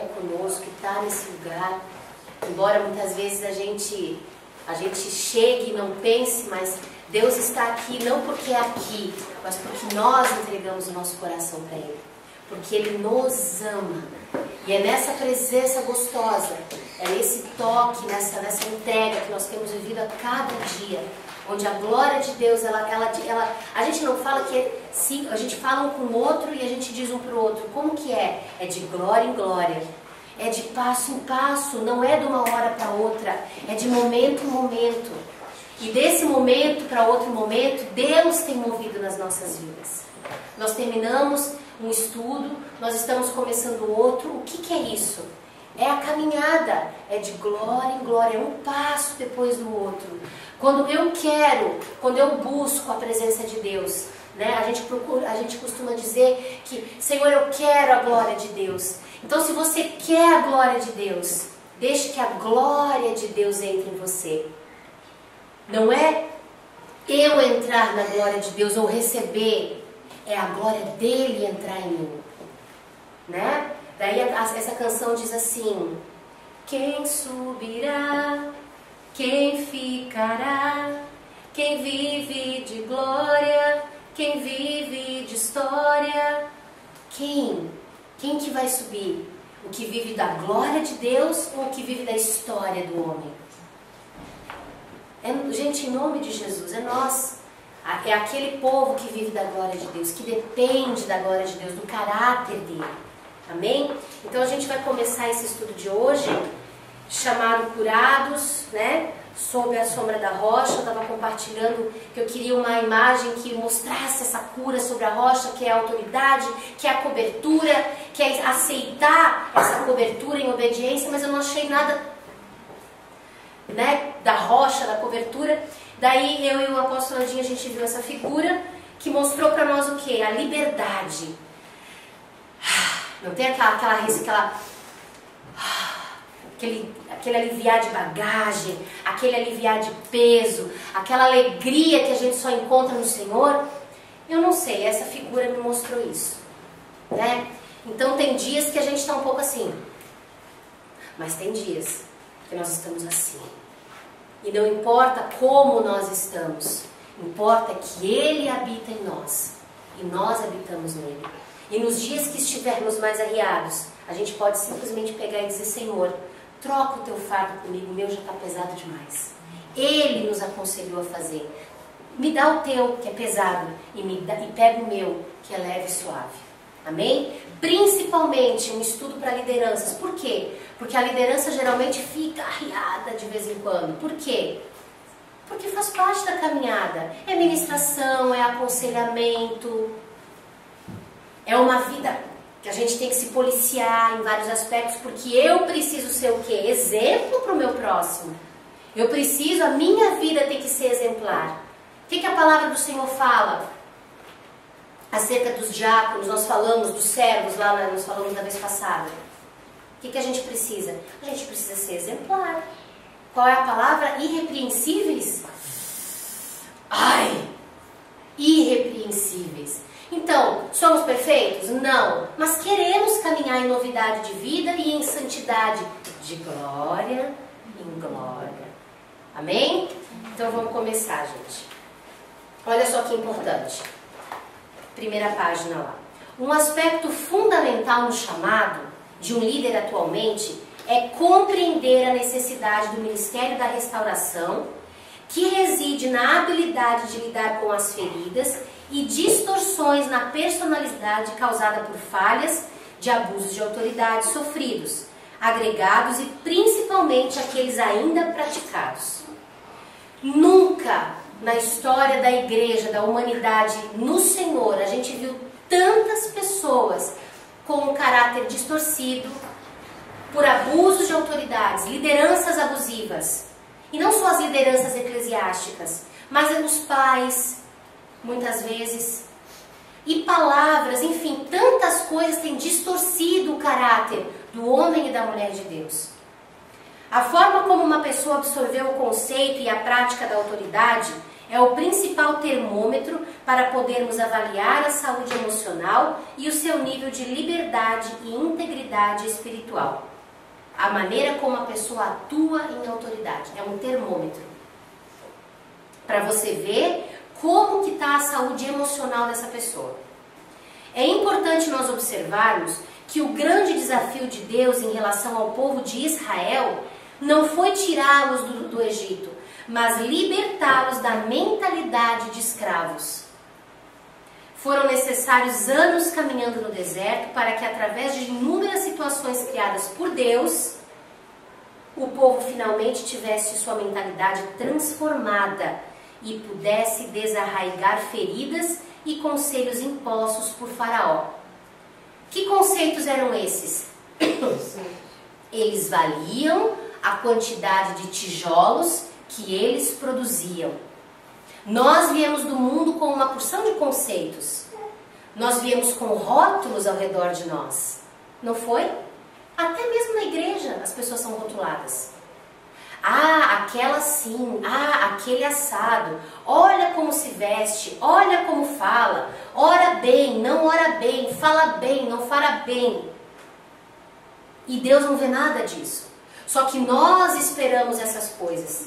conosco, que está nesse lugar. Embora muitas vezes a gente chegue e não pense, mas Deus está aqui não porque é aqui, mas porque nós entregamos o nosso coração para Ele. Porque Ele nos ama. E é nessa presença gostosa, é nesse toque, nessa entrega que nós temos vivido a cada dia, onde a glória de Deus, a gente não fala que sim, a gente fala um com o outro e a gente diz um para o outro. Como que é? É de glória em glória. É de passo em passo, não é de uma hora para outra, é de momento em momento. E desse momento para outro momento, Deus tem movido nas nossas vidas. Nós terminamos um estudo, nós estamos começando outro. O que é isso? É a caminhada, é de glória em glória, é um passo depois do outro. Quando eu busco a presença de Deus, né? A gente costuma dizer que, Senhor, eu quero a glória de Deus. Então, se você quer a glória de Deus, deixe que a glória de Deus entre em você. Não é eu entrar na glória de Deus ou receber, é a glória dele entrar em mim, né? Daí essa canção diz assim: quem subirá, quem ficará, quem vive de glória, quem vive de história. Quem que vai subir? O que vive da glória de Deus ou o que vive da história do homem? Gente, em nome de Jesus, é nós. É aquele povo que vive da glória de Deus, que depende da glória de Deus, do caráter dele. Amém? Então a gente vai começar esse estudo de hoje, chamado Curados, né? Sob a sombra da rocha. Eu estava compartilhando que eu queria uma imagem que mostrasse essa cura sobre a rocha, que é a autoridade, que é a cobertura, que é aceitar essa cobertura em obediência, mas eu não achei nada, né, da rocha, da cobertura. Daí eu e o apóstolo Andinho, a gente viu essa figura que mostrou para nós o que? A liberdade. Não tem aquele aliviar de bagagem, aquele aliviar de peso, aquela alegria que a gente só encontra no Senhor. Eu não sei, essa figura me mostrou isso, né? Então tem dias que a gente está um pouco assim, mas tem dias que nós estamos assim. E não importa como nós estamos, importa que Ele habita em nós e nós habitamos nele. E nos dias que estivermos mais arriados, a gente pode simplesmente pegar e dizer: Senhor, troca o teu fardo comigo, o meu já está pesado demais. Ele nos aconselhou a fazer. Me dá o teu, que é pesado, e pega o meu, que é leve e suave. Amém? Principalmente um estudo para lideranças. Por quê? Porque a liderança geralmente fica arriada de vez em quando. Por quê? Porque faz parte da caminhada. É ministração, é aconselhamento. É uma vida que a gente tem que se policiar em vários aspectos, porque eu preciso ser o quê? Exemplo para o meu próximo. A minha vida tem que ser exemplar. O que a palavra do Senhor fala? Acerca dos diáconos, nós falamos dos servos lá, nós falamos na vez passada. O que a gente precisa? A gente precisa ser exemplar. Qual é a palavra? Irrepreensíveis? Irrepreensíveis. Então, somos perfeitos? Não. Mas queremos caminhar em novidade de vida e em santidade de glória em glória. Amém? Então vamos começar, gente. Olha só que importante. Primeira página lá. Um aspecto fundamental no chamado de um líder atualmente é compreender a necessidade do ministério da restauração, que reside na habilidade de lidar com as feridas e distorções na personalidade causada por falhas de abusos de autoridade sofridos, agregados e principalmente aqueles ainda praticados. Nunca na história da igreja, da humanidade, no Senhor, a gente viu tantas pessoas com um caráter distorcido por abusos de autoridades, lideranças abusivas. E não só as lideranças eclesiásticas, mas os pais, muitas vezes, e palavras, enfim, tantas coisas têm distorcido o caráter do homem e da mulher de Deus. A forma como uma pessoa absorveu o conceito e a prática da autoridade É o principal termômetro para podermos avaliar a saúde emocional e o seu nível de liberdade e integridade espiritual. A maneira como a pessoa atua em autoridade é um termômetro para você ver como que está a saúde emocional dessa pessoa. É importante nós observarmos que o grande desafio de Deus em relação ao povo de Israel não foi tirá-los do Egito, mas libertá-los da mentalidade de escravos. Foram necessários anos caminhando no deserto para que, através de inúmeras situações criadas por Deus, o povo finalmente tivesse sua mentalidade transformada e pudesse desarraigar feridas e conselhos impostos por Faraó. Que conceitos eram esses? Eles valiam a quantidade de tijolos que eles produziam. Nós viemos do mundo com uma porção de conceitos. Nós viemos com rótulos ao redor de nós. Não foi? Até mesmo na igreja as pessoas são rotuladas. Ah, aquela sim, ah, aquele assado. Olha como se veste, olha como fala. Ora bem, não ora bem, fala bem, não fala bem. E Deus não vê nada disso. Só que nós esperamos essas coisas.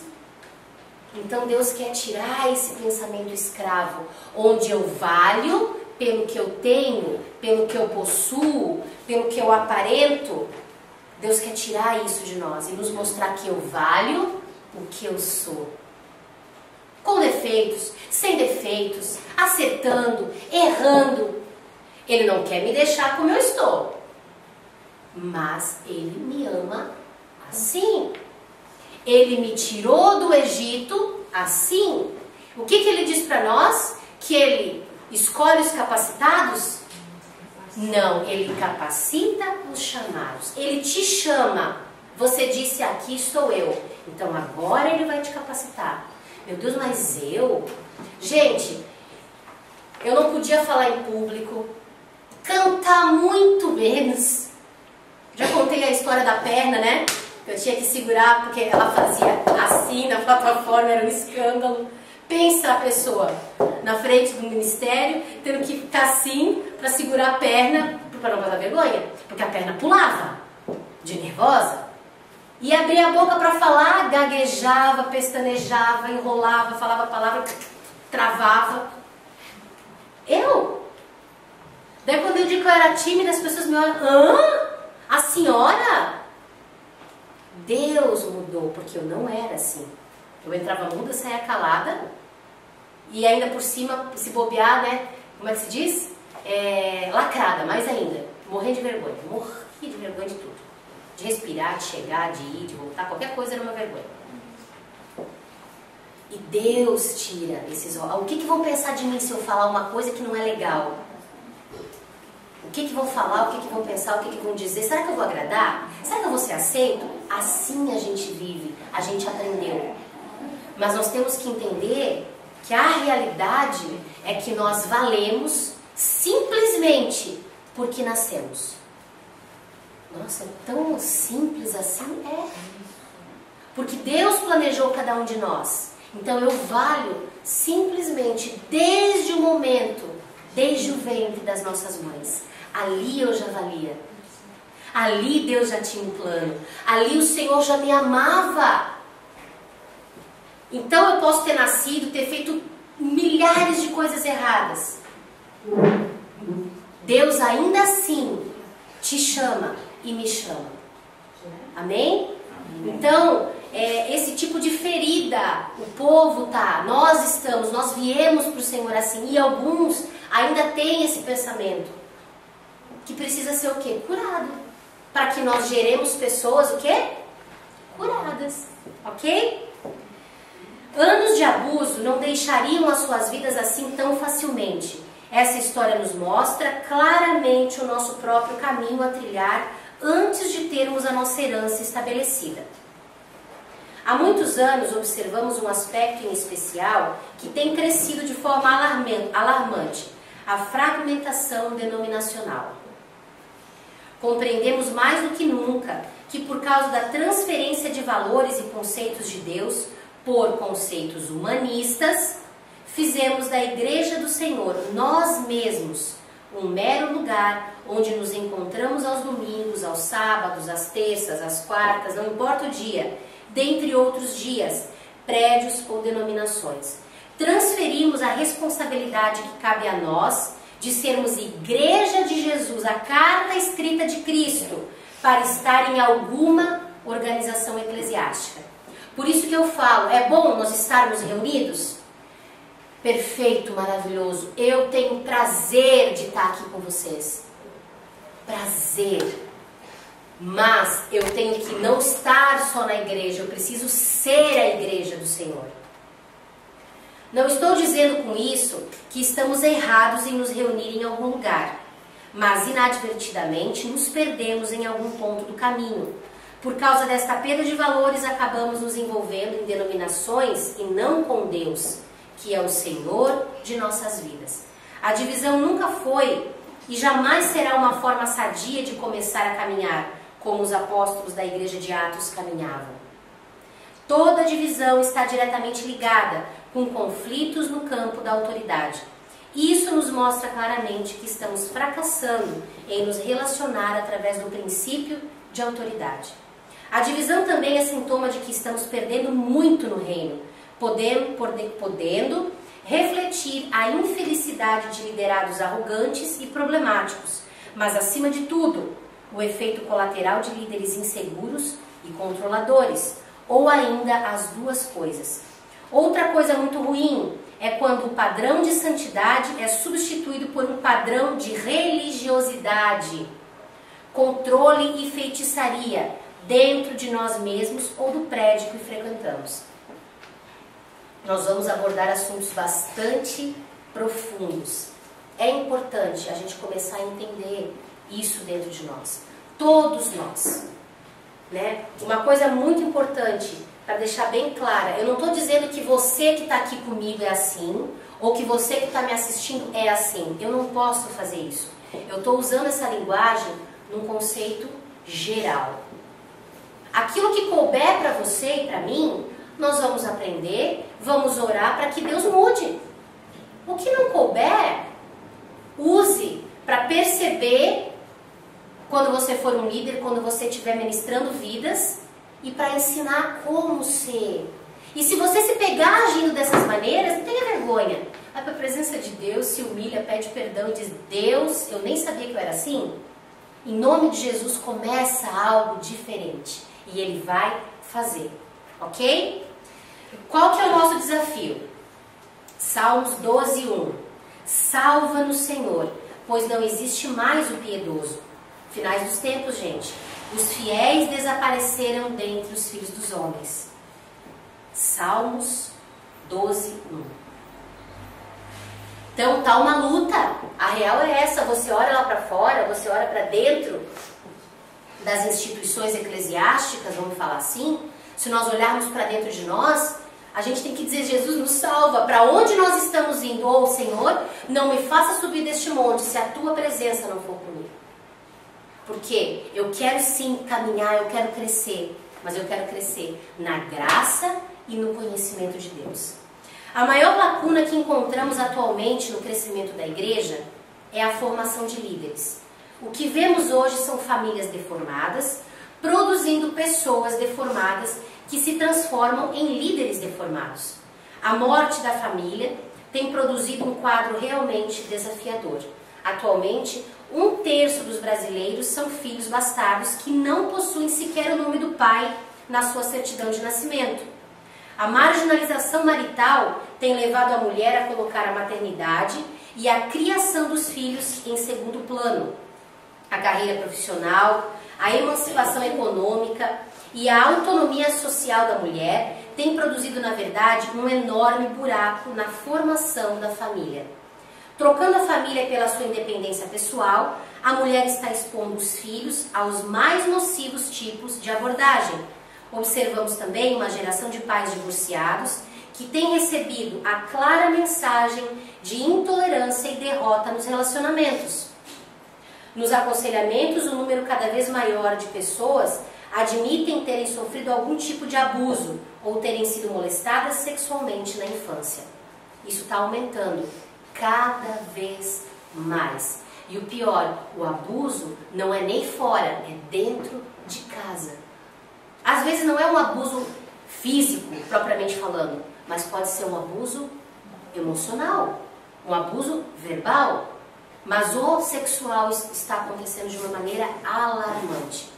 Então Deus quer tirar esse pensamento escravo, onde eu valho pelo que eu tenho, pelo que eu possuo, pelo que eu aparento. Deus quer tirar isso de nós e nos mostrar que eu valho o que eu sou. Com defeitos, sem defeitos, acertando, errando. Ele não quer me deixar como eu estou. Mas Ele me ama assim. Ele me tirou do Egito assim. O que Ele diz para nós? Que Ele escolhe os capacitados? Não, Ele capacita os chamados. Ele te chama. Você disse, aqui estou eu. Então agora Ele vai te capacitar. Meu Deus, mas eu? Gente, eu não podia falar em público, cantar muito menos. Já contei a história da perna, né? Eu tinha que segurar porque ela fazia assim na plataforma, era um escândalo. Pensa a pessoa na frente do ministério, tendo que ficar assim para segurar a perna, para não passar vergonha, porque a perna pulava, de nervosa. E abria a boca para falar, gaguejava, pestanejava, enrolava, falava a palavra, travava. Eu? Daí quando eu digo que eu era tímida, as pessoas me olham, hã? A senhora? Deus mudou, porque eu não era assim. Eu entrava muda, saía calada, e ainda por cima, se bobear, né? Como é que se diz? Lacrada, mais ainda. Morri de vergonha. Morri de vergonha de tudo. De respirar, de chegar, de ir, de voltar, qualquer coisa era uma vergonha. E Deus tira esses... O que vão pensar de mim se eu falar uma coisa que não é legal? O que vão falar, o que vão pensar, o que vão dizer? Será que eu vou agradar? Será que eu vou ser aceito? Assim a gente vive, a gente aprendeu. Mas nós temos que entender que a realidade é que nós valemos simplesmente porque nascemos. Nossa, é tão simples assim? É. Porque Deus planejou cada um de nós. Então eu valho simplesmente desde o momento, desde o ventre das nossas mães. Ali eu já valia. Ali Deus já tinha um plano. Ali o Senhor já me amava. Então eu posso ter nascido, ter feito milhares de coisas erradas. Deus ainda assim te chama e me chama. Amém? Então, esse tipo de ferida, o povo tá, nós estamos, nós viemos para o Senhor assim, e alguns ainda têm esse pensamento, que precisa ser o quê? Curado. Para que nós geremos pessoas, o quê? Curadas. Ok? Anos de abuso não deixariam as suas vidas assim tão facilmente. Essa história nos mostra claramente o nosso próprio caminho a trilhar antes de termos a nossa herança estabelecida. Há muitos anos observamos um aspecto em especial que tem crescido de forma alarmante, a fragmentação denominacional. Compreendemos mais do que nunca que por causa da transferência de valores e conceitos de Deus por conceitos humanistas, fizemos da Igreja do Senhor, nós mesmos, um mero lugar onde nos encontramos aos domingos, aos sábados, às terças, às quartas, não importa o dia, dentre outros dias, prédios ou denominações. Transferimos a responsabilidade que cabe a nós de sermos Igreja de Jesus, a carta escrita de Cristo, para estar em alguma organização eclesiástica. Por isso que eu falo, é bom nós estarmos reunidos? Perfeito, maravilhoso. Eu tenho prazer de estar aqui com vocês. Prazer. Mas eu tenho que não estar só na igreja, eu preciso ser a Igreja do Senhor. Não estou dizendo com isso que estamos errados em nos reunir em algum lugar, mas inadvertidamente nos perdemos em algum ponto do caminho. Por causa desta perda de valores, acabamos nos envolvendo em denominações e não com Deus, que é o Senhor de nossas vidas. A divisão nunca foi e jamais será uma forma sadia de começar a caminhar, como os apóstolos da igreja de Atos caminhavam. Toda divisão está diretamente ligada com conflitos no campo da autoridade. Isso nos mostra claramente que estamos fracassando em nos relacionar através do princípio de autoridade. A divisão também é sintoma de que estamos perdendo muito no reino, podendo refletir a infelicidade de liderados arrogantes e problemáticos, mas acima de tudo, o efeito colateral de líderes inseguros e controladores, ou ainda as duas coisas. Outra coisa muito ruim é quando o padrão de santidade é substituído por um padrão de religiosidade, controle e feitiçaria dentro de nós mesmos ou do prédio que frequentamos. Nós vamos abordar assuntos bastante profundos. É importante a gente começar a entender isso dentro de nós. Todos nós. Né? Uma coisa muito importante, para deixar bem clara, eu não estou dizendo que você que está aqui comigo é assim, ou que você que está me assistindo é assim. Eu não posso fazer isso. Eu estou usando essa linguagem num conceito geral. Aquilo que couber para você e para mim, nós vamos aprender, vamos orar para que Deus mude. O que não couber, use para perceber quando você for um líder, quando você estiver ministrando vidas e para ensinar como ser. E se você se pegar agindo dessas maneiras, não tenha vergonha. Vai para a presença de Deus, se humilha, pede perdão e diz: Deus, eu nem sabia que eu era assim. Em nome de Jesus começa algo diferente e Ele vai fazer, ok? Qual que é o nosso desafio? Salmos 12:1. Salva-nos, Senhor, pois não existe mais o piedoso. Finais dos tempos, gente. Os fiéis desapareceram dentre os filhos dos homens. Salmos 12:1. Então tá uma luta. A real é essa. Você olha lá para fora, você olha para dentro das instituições eclesiásticas, vamos falar assim. Se nós olharmos para dentro de nós, a gente tem que dizer: Jesus, nos salva. Para onde nós estamos indo? Ou Senhor, não me faça subir deste monte se a tua presença não for comigo. Porque eu quero sim caminhar, eu quero crescer, mas eu quero crescer na graça e no conhecimento de Deus. A maior lacuna que encontramos atualmente no crescimento da igreja é a formação de líderes. O que vemos hoje são famílias deformadas, produzindo pessoas deformadas que se transformam em líderes deformados. A morte da família tem produzido um quadro realmente desafiador. Atualmente, 1/3 dos brasileiros são filhos bastardos que não possuem sequer o nome do pai na sua certidão de nascimento. A marginalização marital tem levado a mulher a colocar a maternidade e a criação dos filhos em segundo plano. A carreira profissional, a emancipação econômica e a autonomia social da mulher têm produzido, na verdade, um enorme buraco na formação da família. Trocando a família pela sua independência pessoal, a mulher está expondo os filhos aos mais nocivos tipos de abordagem. Observamos também uma geração de pais divorciados que tem recebido a clara mensagem de intolerância e derrota nos relacionamentos. Nos aconselhamentos, o número cada vez maior de pessoas admitem terem sofrido algum tipo de abuso ou terem sido molestadas sexualmente na infância. isso está aumentando cada vez mais. E o pior, o abuso não é nem fora, é dentro de casa. Às vezes não é um abuso físico, propriamente falando, mas pode ser um abuso emocional, um abuso verbal. Mas o sexual está acontecendo de uma maneira alarmante.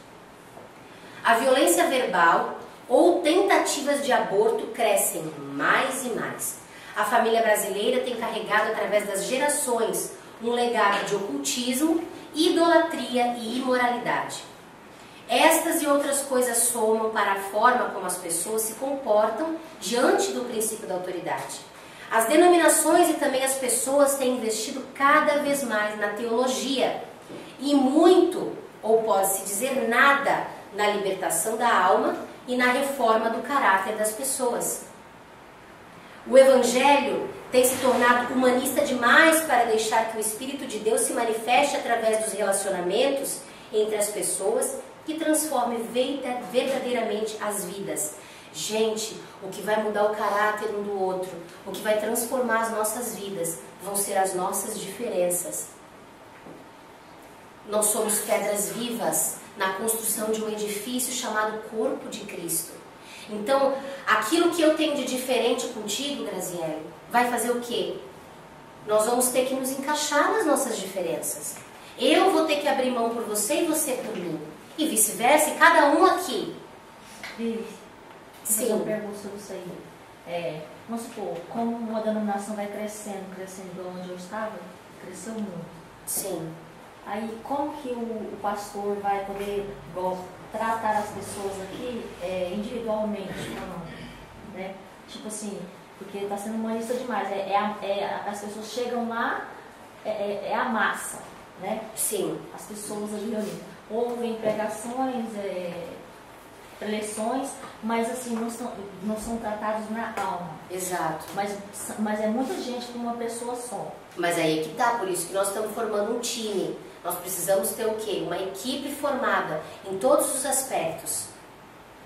A violência verbal ou tentativas de aborto crescem mais e mais. A família brasileira tem carregado através das gerações um legado de ocultismo, idolatria e imoralidade. Estas e outras coisas somam para a forma como as pessoas se comportam diante do princípio da autoridade. As denominações e também as pessoas têm investido cada vez mais na teologia e muito, ou pode-se dizer nada, na libertação da alma e na reforma do caráter das pessoas. O Evangelho tem se tornado humanista demais para deixar que o Espírito de Deus se manifeste através dos relacionamentos entre as pessoas e transforme verdadeiramente as vidas. Gente, o que vai mudar o caráter um do outro, o que vai transformar as nossas vidas, vão ser as nossas diferenças. Nós somos pedras vivas na construção de um edifício chamado Corpo de Cristo. Então, aquilo que eu tenho de diferente contigo, Graziele, vai fazer o quê? Nós vamos ter que nos encaixar nas nossas diferenças. Eu vou ter que abrir mão por você e você por mim. E vice-versa, e cada um aqui. Sim. Uma pergunta sobre isso aí. Vamos supor, como uma denominação vai crescendo onde eu estava, cresceu muito. Sim. Aí, como que o pastor vai poder tratar as pessoas aqui individualmente, né? Tipo assim, porque está sendo humanista demais. As pessoas chegam lá, é a massa, né? Sim. As pessoas ali ouvem pregações, preleções, mas assim, não são tratados na alma. Exato. Mas é muita gente com uma pessoa só. Mas aí é que tá, por isso que nós estamos formando um time. Nós precisamos ter o quê? Uma equipe formada em todos os aspectos.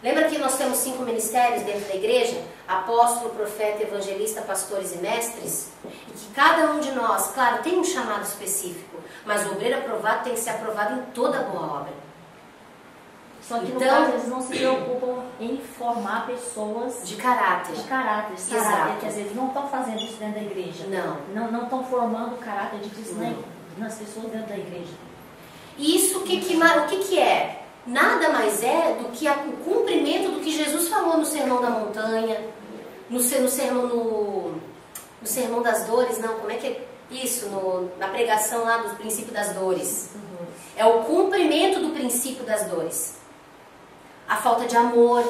Lembra que nós temos 5 ministérios dentro da igreja? Apóstolo, profeta, evangelista, pastores e mestres? E que cada um de nós, claro, tem um chamado específico, mas o obreiro aprovado tem que ser aprovado em toda boa obra. Só que no caso eles não se preocupam em formar pessoas de caráter. Exato. Quer dizer, eles não estão fazendo isso dentro da igreja. Não estão formando o caráter de Cristo nas pessoas dentro da igreja. Isso o que é? Nada mais é do que o cumprimento do que Jesus falou no Sermão da Montanha, no Sermão das Dores, não, como é que é isso? Na pregação lá do princípio das dores. É o cumprimento do princípio das dores. A falta de amor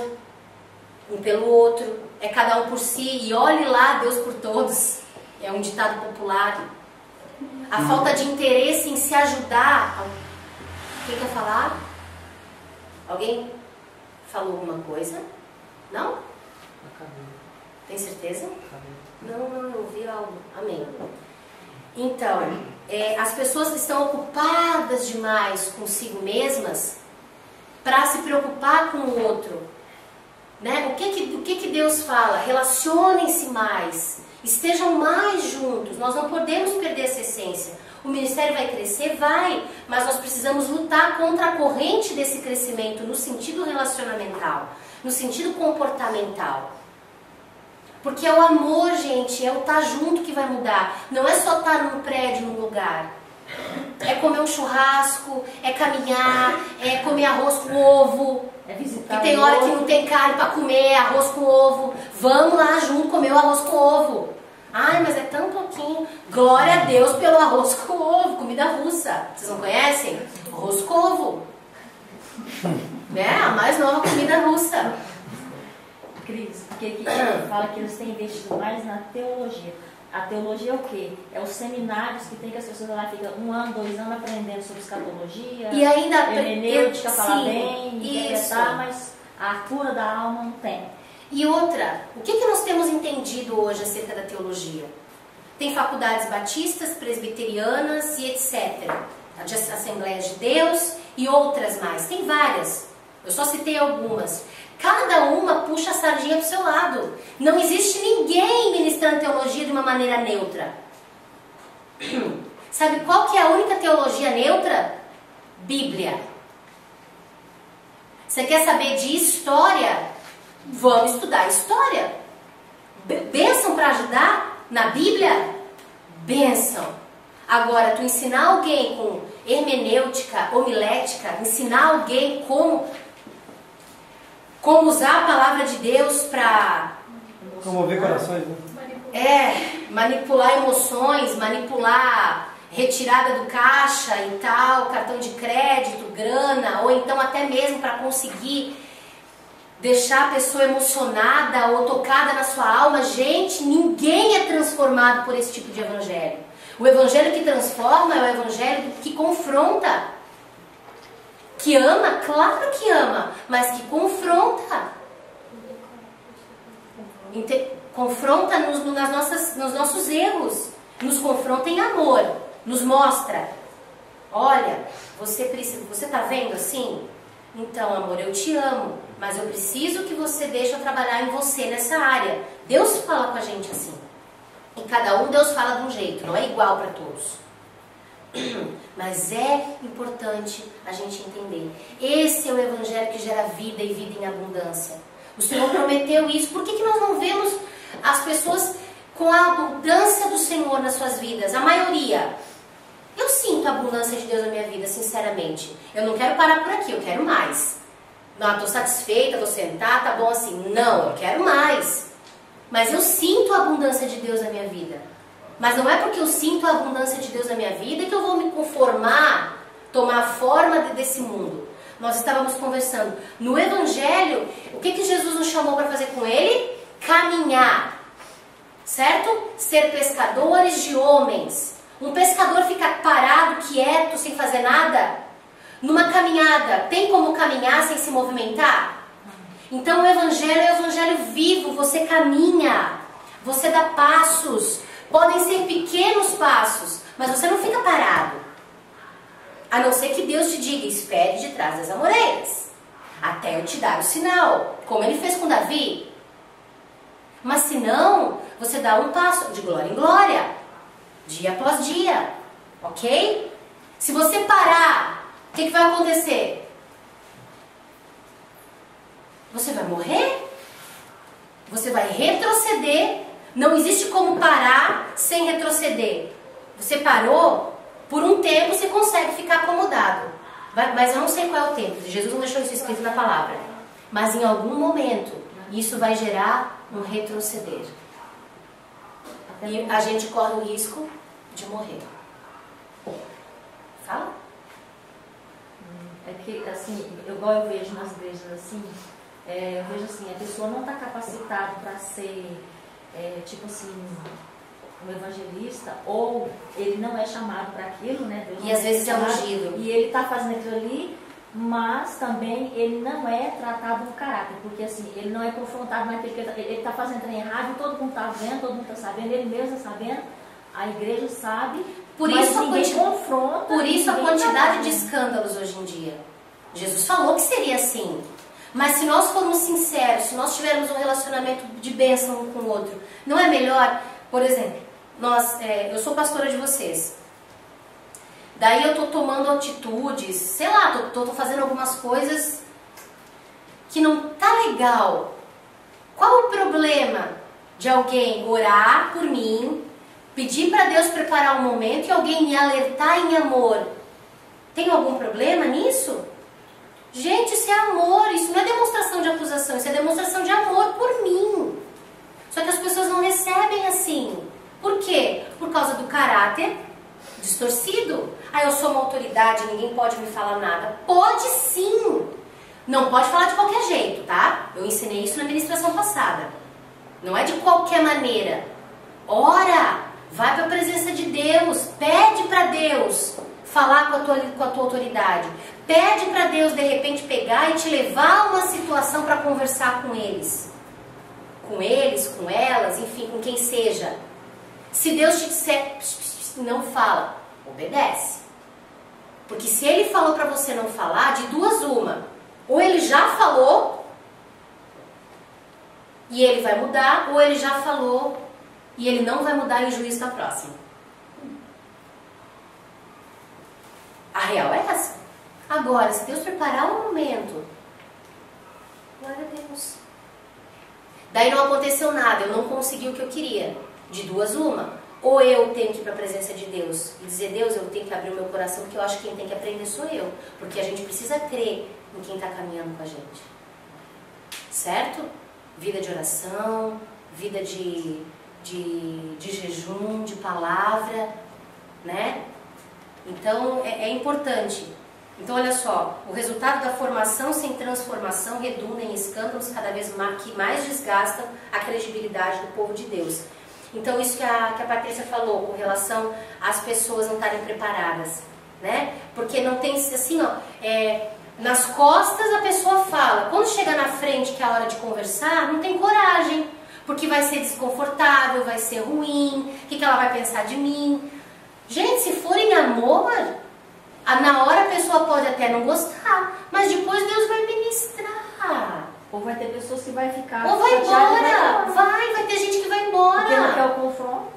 um pelo outro, é cada um por si, e olhe lá Deus por todos, é um ditado popular. A falta de interesse em se ajudar. Quem quer falar? Alguém falou alguma coisa? Não? Tem certeza? Não, eu ouvi algo. Amém. Então, as pessoas estão ocupadas demais consigo mesmas para se preocupar com o outro. Né? O que Deus fala? Relacionem-se mais, estejam mais juntos. Nós não podemos perder essa essência. O ministério vai crescer? Vai, mas nós precisamos lutar contra a corrente desse crescimento no sentido relacionamental, no sentido comportamental. Porque é o amor, gente, é o estar junto que vai mudar. Não é só estar num prédio, num lugar. É comer um churrasco, é caminhar, é comer arroz com ovo. É visitar. E tem hora que não tem carne para comer, arroz com ovo. Vamos lá junto comer o arroz com ovo. Ai, mas é tão pouquinho. Glória a Deus pelo arroz com ovo, comida russa. Vocês não conhecem? Arroz com ovo. Né? A mais nova comida russa. Cris, porque fala que eles têm investido mais na teologia. A teologia é o quê? É os seminários que tem que as pessoas lá ficam 1 ano, 2 anos aprendendo sobre escatologia, e ainda hermenêutica, falar bem, interpretar, mas a cura da alma não tem. E outra, o que nós temos entendido hoje acerca da teologia? Tem faculdades batistas, presbiterianas e etc. De Assembleias de Deus e outras mais. Tem várias. Eu só citei algumas. Cada uma puxa a sardinha para o seu lado. Não existe ninguém ministrando teologia de uma maneira neutra. Sabe qual que é a única teologia neutra? Bíblia. Você quer saber de história? Vamos estudar história. Bênção para ajudar na Bíblia? Bênção. Agora, tu ensinar alguém com hermenêutica, homilética, ensinar alguém como usar a palavra de Deus para comover corações, né? Manipular emoções, manipular retirada do caixa e tal, cartão de crédito, grana, ou então até mesmo para conseguir deixar a pessoa emocionada ou tocada na sua alma. Gente, ninguém é transformado por esse tipo de evangelho. O evangelho que transforma é o evangelho que confronta. Que ama, claro que ama, mas que confronta. Confronta nos nossos erros. Nos confronta em amor. Nos mostra. Olha, você está vendo assim? Então, amor, eu te amo, mas eu preciso que você deixe eu trabalhar em você nessa área. Deus fala com a gente assim. E cada um Deus fala de um jeito, não é igual para todos. Mas é importante a gente entender. Esse é o evangelho que gera vida e vida em abundância. O Senhor prometeu isso. Por que nós não vemos as pessoas com a abundância do Senhor nas suas vidas? A maioria. Eu sinto a abundância de Deus na minha vida, sinceramente. Eu não quero parar por aqui, eu quero mais. Não, estou satisfeita, vou sentar, tá bom assim. Não, eu quero mais. Mas eu sinto a abundância de Deus na minha vida. Mas não é porque eu sinto a abundância de Deus na minha vida que eu vou me conformar, tomar a forma desse mundo. Nós estávamos conversando. No Evangelho, o que Jesus nos chamou para fazer com ele? Caminhar. Certo? Ser pescadores de homens. Um pescador fica parado, quieto, sem fazer nada? Numa caminhada, tem como caminhar sem se movimentar? Então o Evangelho é o Evangelho vivo, você caminha, você dá passos, podem ser pequenos passos, mas você não fica parado. A não ser que Deus te diga, espere de trás das amoreiras, até eu te dar o sinal, como ele fez com Davi. Mas se não, você dá um passo de glória em glória, dia após dia, ok? Se você parar, o que vai acontecer? Você vai morrer? Você vai retroceder? Não existe como parar sem retroceder. Você parou, por um tempo você consegue ficar acomodado. Mas eu não sei qual é o tempo. Jesus não deixou isso escrito na palavra. Mas em algum momento, isso vai gerar um retroceder. E a gente corre o risco de morrer. Fala? É que, assim, igual eu vejo nas igrejas assim, eu vejo assim, a pessoa não está capacitada para ser, tipo assim, um evangelista, ou ele não é chamado para aquilo, né? Deus e às vezes é ungido. E ele está fazendo aquilo ali, mas também ele não é tratado no caráter, porque assim, ele não é confrontado naquilo que ele está fazendo trem errado, todo mundo está vendo, todo mundo está sabendo, ele mesmo está sabendo, a igreja sabe, por mas isso ninguém confronta. Por isso a quantidade de escândalos hoje em dia. Jesus falou que seria assim. Mas se nós formos sinceros, se nós tivermos um relacionamento de bênção um com o outro, não é melhor, por exemplo, eu sou pastora de vocês. Daí eu tô tomando atitudes, sei lá, tô fazendo algumas coisas que não tá legal. Qual o problema de alguém orar por mim, pedir para Deus preparar um momento e alguém me alertar em amor? Tem algum problema nisso? Gente, isso é amor, isso não é demonstração de acusação, isso é demonstração de amor por mim. Só que as pessoas não recebem assim. Por quê? Por causa do caráter distorcido. Eu sou uma autoridade, ninguém pode me falar nada. Pode sim. Não pode falar de qualquer jeito, tá? Eu ensinei isso na ministração passada. Não é de qualquer maneira. Ora, vai para a presença de Deus, pede para Deus falar com a tua autoridade. Pede para Deus, de repente, pegar e te levar a uma situação para conversar com eles. Com eles, com elas, enfim, com quem seja. Se Deus te disser, não fala, obedece. Porque se Ele falou para você não falar, de duas uma. Ou Ele já falou, e Ele vai mudar, ou Ele já falou, e ele não vai mudar e o juízo está próximo. A real é essa. Agora, se Deus preparar um momento, glória a Deus. Daí não aconteceu nada, eu não consegui o que eu queria. De duas, uma. Ou eu tenho que ir para a presença de Deus e dizer, Deus, eu tenho que abrir o meu coração, porque eu acho que quem tem que aprender sou eu. Porque a gente precisa crer em quem está caminhando com a gente. Certo? Vida de oração, vida de jejum, de palavra, né? Então, é importante. Então, olha só, o resultado da formação sem transformação redunda em escândalos cada vez mais desgastam a credibilidade do povo de Deus. Então, isso que a Patrícia falou com relação às pessoas não estarem preparadas, né? Porque não tem, assim, ó, nas costas a pessoa fala, quando chega na frente que é a hora de conversar, não tem coragem, porque vai ser desconfortável, vai ser ruim, o que ela vai pensar de mim? Gente, se for em amor, na hora a pessoa pode até não gostar, mas depois Deus vai ministrar. Ou vai ter pessoas que vai ficar... Ou vai embora, vai ter gente que vai embora. Porque não quer o confronto.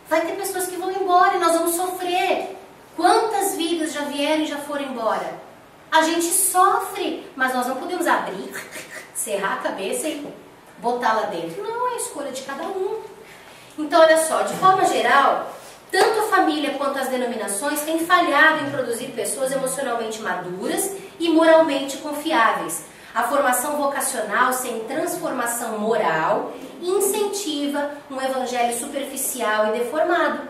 Vai ter pessoas que vão embora e nós vamos sofrer. Quantas vidas já vieram e já foram embora? A gente sofre, mas nós não podemos abrir, cerrar a cabeça e botar lá dentro. Não, é a escolha de cada um. Então, olha só, de forma geral, tanto a família quanto as denominações têm falhado em produzir pessoas emocionalmente maduras e moralmente confiáveis. A formação vocacional sem transformação moral incentiva um evangelho superficial e deformado.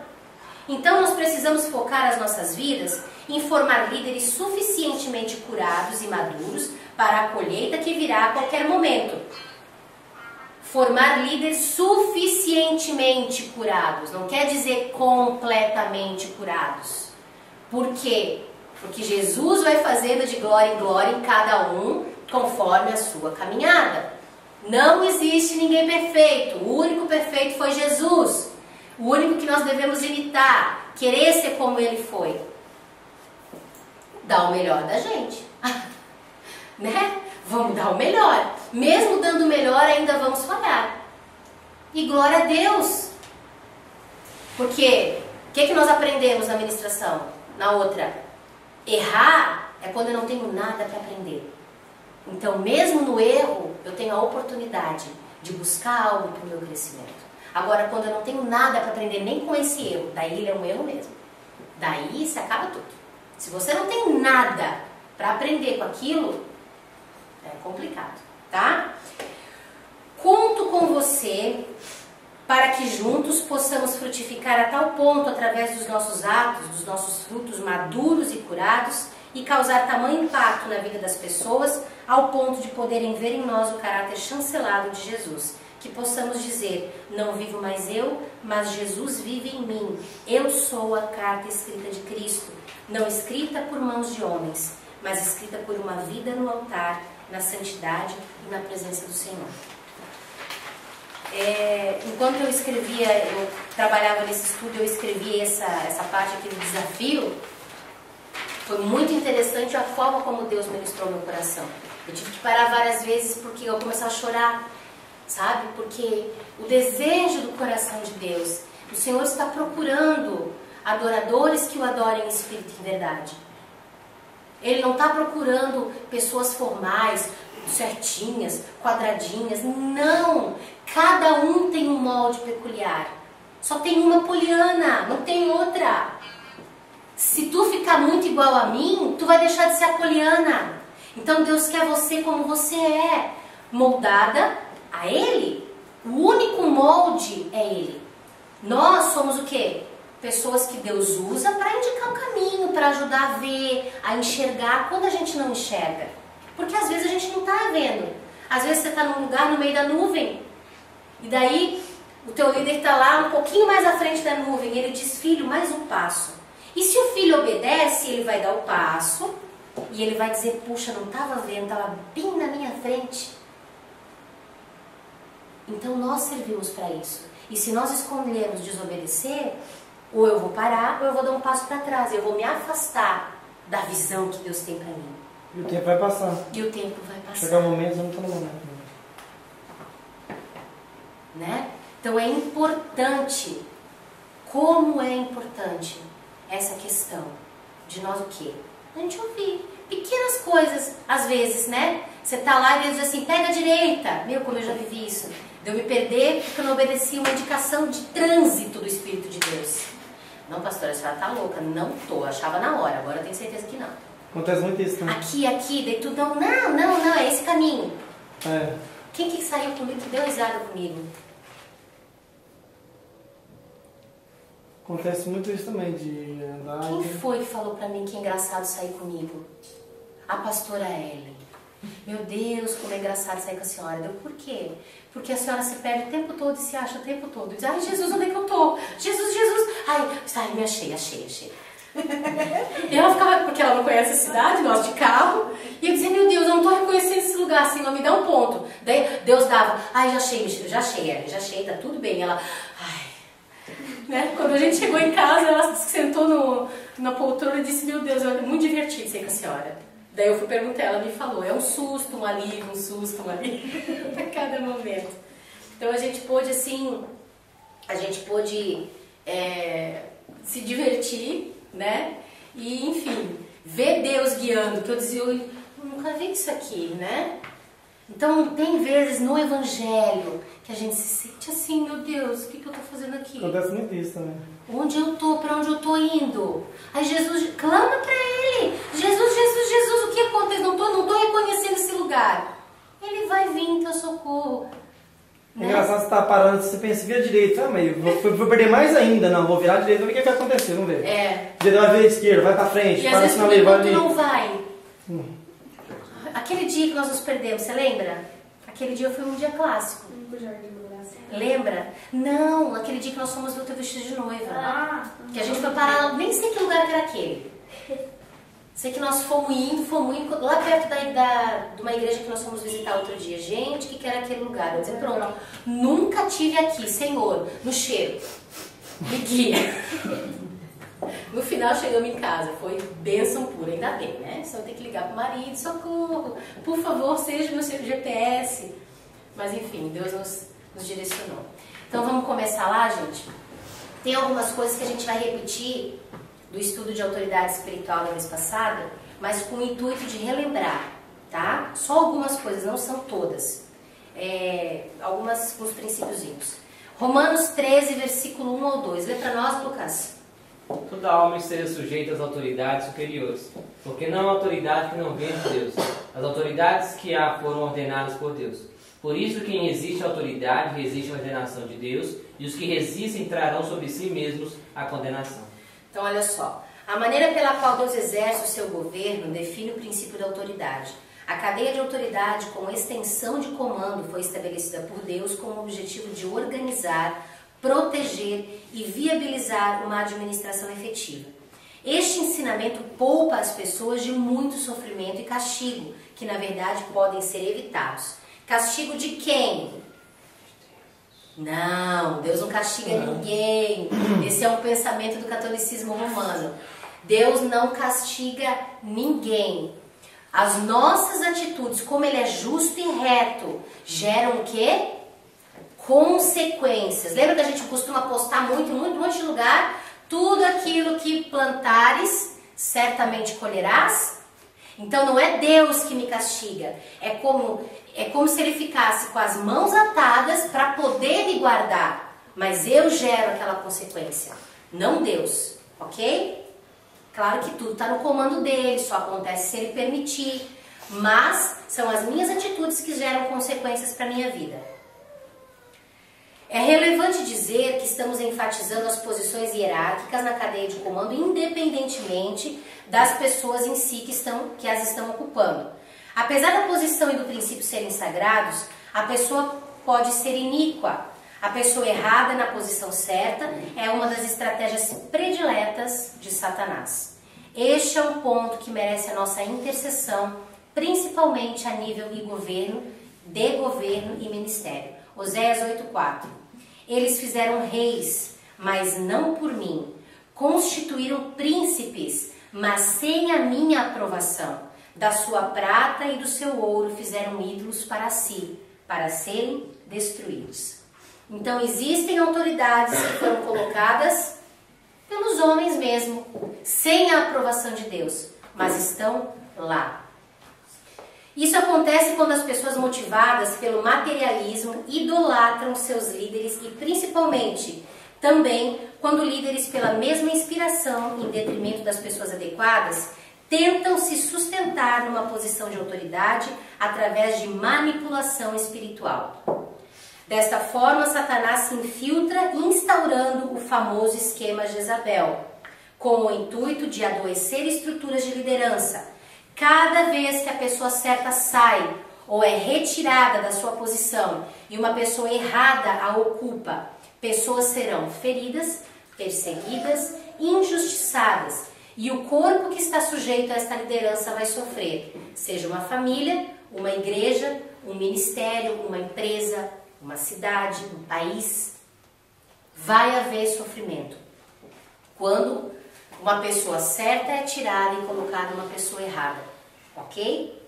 Então nós precisamos focar as nossas vidas em formar líderes suficientemente curados e maduros para a colheita que virá a qualquer momento. Formar líderes suficientemente curados, não quer dizer completamente curados. Por quê? Porque Jesus vai fazendo de glória em glória em cada um, conforme a sua caminhada. Não existe ninguém perfeito. O único perfeito foi Jesus. O único que nós devemos imitar, querer ser como ele foi. Dar o melhor da gente. Né? Vamos dar o melhor. Mesmo dando o melhor, ainda vamos falhar. E glória a Deus. Porque o que nós aprendemos na ministração? Na outra, errar é quando eu não tenho nada para aprender. Então, mesmo no erro, eu tenho a oportunidade de buscar algo para o meu crescimento. Agora, quando eu não tenho nada para aprender nem com esse erro, daí ele é um erro mesmo. Daí se acaba tudo. Se você não tem nada para aprender com aquilo, é complicado, tá? Conto com você para que juntos possamos frutificar a tal ponto através dos nossos atos, dos nossos frutos maduros e curados, e causar tamanho impacto na vida das pessoas, ao ponto de poderem ver em nós o caráter chancelado de Jesus. Que possamos dizer, não vivo mais eu, mas Jesus vive em mim. Eu sou a carta escrita de Cristo, não escrita por mãos de homens, mas escrita por uma vida no altar, na santidade e na presença do Senhor. Enquanto eu escrevia, eu trabalhava nesse estudo, eu escrevi essa parte aqui do desafio. Foi muito interessante a forma como Deus ministrou meu coração. Eu tive que parar várias vezes porque eu comecei a chorar, sabe? Porque o desejo do coração de Deus, o Senhor está procurando adoradores que o adorem em espírito e em verdade. Ele não está procurando pessoas formais, certinhas, quadradinhas. Não! Cada um tem um molde peculiar. Só tem uma Poliana, não tem outra. Se tu ficar muito igual a mim, tu vai deixar de ser a Poliana. Então Deus quer você como você é, moldada a Ele. O único molde é Ele. Nós somos o quê? Pessoas que Deus usa para indicar o caminho, para ajudar a ver, a enxergar quando a gente não enxerga. Porque às vezes a gente não está vendo. Às vezes você está num lugar no meio da nuvem. E daí o teu líder está lá um pouquinho mais à frente da nuvem. E ele diz, filho, mais um passo. E se o filho obedece, ele vai dar o passo. E ele vai dizer, puxa, não estava vendo, estava bem na minha frente. Então nós servimos para isso. E se nós escolhermos desobedecer, ou eu vou parar, ou eu vou dar um passo para trás. Eu vou me afastar da visão que Deus tem para mim. E o tempo vai passar. E o tempo vai passar. Chegar um momento, eu não estou no momento. Né? Então é importante, como é importante essa questão de nós o quê? A gente ouvir pequenas coisas, às vezes, né? Você tá lá e Deus diz assim, pega a direita. Meu, como eu já vivi isso. De eu me perder porque eu não obedeci uma indicação de trânsito do Espírito de Deus. Não, pastora, a senhora tá louca. Não tô, achava na hora, agora eu tenho certeza que não. Acontece muito isso também. Aqui, daí tu não, é esse caminho. É. Quem que saiu comigo, que deu risada comigo? Acontece muito isso também, de andar... Quem foi que falou pra mim que é engraçado sair comigo? A pastora Ellen. Meu Deus, como é engraçado sair com a senhora. Deu por quê? Porque a senhora se perde o tempo todo e se acha o tempo todo. Diz, ai Jesus, onde é que eu tô? Jesus. Ai, me achei. E ela ficava, porque ela não conhece a cidade, nós de carro. E eu dizia, meu Deus, eu não tô reconhecendo esse lugar, Senhor, me dá um ponto. Daí Deus dava, ai, já achei, tá tudo bem. Ela, ai... Né? Quando a gente chegou em casa, ela sentou na poltrona e disse, meu Deus, é muito divertido sair com a senhora. Daí eu fui perguntar, ela me falou, é um susto, um alívio, a cada momento. Então a gente pôde, assim, se divertir, né? E, enfim, ver Deus guiando, que eu dizia, eu nunca vi isso aqui, né? Então, tem vezes no Evangelho que a gente se sente assim, meu Deus, o que eu estou fazendo aqui? Acontece muito isso também. Onde eu estou? Para onde eu estou indo? Aí Jesus, clama para Ele. Jesus, o que acontece? Não estou reconhecendo esse lugar. Ele vai vir em teu socorro. É engraçado você estar parando, você pensa, vira direita, mas vou perder mais ainda. Não, vou virar direita, vamos ver o que vai acontecer, vamos ver. Direita vai ver a esquerda, vai para frente, e para às cima vezes vai ali. não vai. Aquele dia que nós nos perdemos, você lembra? Aquele dia foi um dia clássico. Lembra? Não, aquele dia que nós fomos ver o teu vestido de noiva. Que a gente foi parar, nem sei que lugar que era aquele. Sei que nós fomos indo lá perto de uma igreja que nós fomos visitar outro dia. Gente, que era aquele lugar? Eu disse, pronto, nunca tive aqui, Senhor, no cheiro. Me guia. No final chegamos em casa, foi bênção pura, ainda bem, né? Só tem que ligar pro marido, socorro, por favor, seja meu GPS. Mas enfim, Deus nos direcionou. Então vamos começar lá, gente? Tem algumas coisas que a gente vai repetir do estudo de autoridade espiritual da vez passada, mas com o intuito de relembrar, tá? Só algumas coisas, não são todas. Algumas com os princípiozinhos. Romanos 13, versículo 1 ao 2. Lê pra nós, Lucas. Toda homem seja sujeita às autoridades superiores, porque não há autoridade que não venha de Deus. As autoridades que há foram ordenadas por Deus. Por isso, quem existe a autoridade, resiste a ordenação de Deus, e os que resistem trarão sobre si mesmos a condenação. Então, olha só. A maneira pela qual Deus exerce o seu governo define o princípio da autoridade. A cadeia de autoridade, como extensão de comando, foi estabelecida por Deus com o objetivo de organizar, proteger e viabilizar uma administração efetiva. Este ensinamento poupa as pessoas de muito sofrimento e castigo, que na verdade podem ser evitados. Castigo de quem? Não, Deus não castiga ninguém. Esse é um pensamento do catolicismo romano. Deus não castiga ninguém. As nossas atitudes, como Ele é justo e reto, geram o quê? Consequências. Lembra que a gente costuma postar muito em um monte de lugar? Tudo aquilo que plantares, certamente colherás. Então não é Deus que me castiga. É como se Ele ficasse com as mãos atadas para poder me guardar. Mas eu gero aquela consequência, não Deus, ok? Claro que tudo está no comando dele, só acontece se Ele permitir. Mas são as minhas atitudes que geram consequências para a minha vida. É relevante dizer que estamos enfatizando as posições hierárquicas na cadeia de comando, independentemente das pessoas em si que as estão ocupando. Apesar da posição e do princípio serem sagrados, a pessoa pode ser iníqua. A pessoa errada na posição certa é uma das estratégias prediletas de Satanás. Este é um ponto que merece a nossa intercessão, principalmente a nível de governo e ministério. Oséias 8,4. Eles fizeram reis, mas não por mim. Constituíram príncipes, mas sem a minha aprovação. Da sua prata e do seu ouro fizeram ídolos para si, para serem destruídos. Então existem autoridades que foram colocadas pelos homens mesmo, sem a aprovação de Deus, mas estão lá. Isso acontece quando as pessoas motivadas pelo materialismo idolatram seus líderes e principalmente também quando líderes pela mesma inspiração, em detrimento das pessoas adequadas, tentam se sustentar numa posição de autoridade através de manipulação espiritual. Desta forma, Satanás se infiltra, instaurando o famoso esquema Jezabel, com o intuito de adoecer estruturas de liderança. Cada vez que a pessoa certa sai ou é retirada da sua posição e uma pessoa errada a ocupa, pessoas serão feridas, perseguidas, injustiçadas, e o corpo que está sujeito a esta liderança vai sofrer, seja uma família, uma igreja, um ministério, uma empresa, uma cidade, um país. Vai haver sofrimento quando uma pessoa certa é tirada e colocada uma pessoa errada, ok?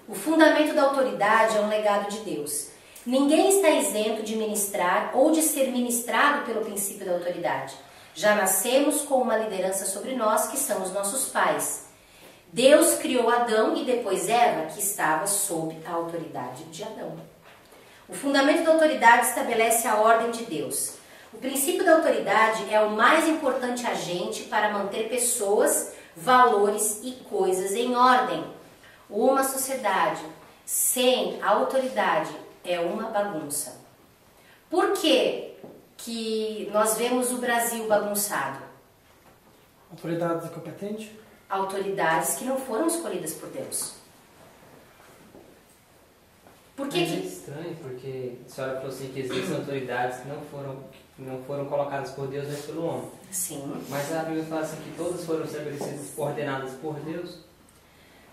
O fundamento da autoridade é um legado de Deus. Ninguém está isento de ministrar ou de ser ministrado pelo princípio da autoridade. Já nascemos com uma liderança sobre nós, que são os nossos pais. Deus criou Adão e depois Eva, que estava sob a autoridade de Adão. O fundamento da autoridade estabelece a ordem de Deus. O princípio da autoridade é o mais importante agente para manter pessoas, valores e coisas em ordem. Uma sociedade sem autoridade é uma bagunça. Por que nós vemos o Brasil bagunçado? Autoridades incompetentes? Autoridades que não foram escolhidas por Deus. Por que Mas é estranho, porque a senhora falou assim que existem autoridades que não foram colocadas por Deus, mas pelo homem. Sim. Mas a Bíblia fala assim que todas foram estabelecidas, ordenadas por Deus.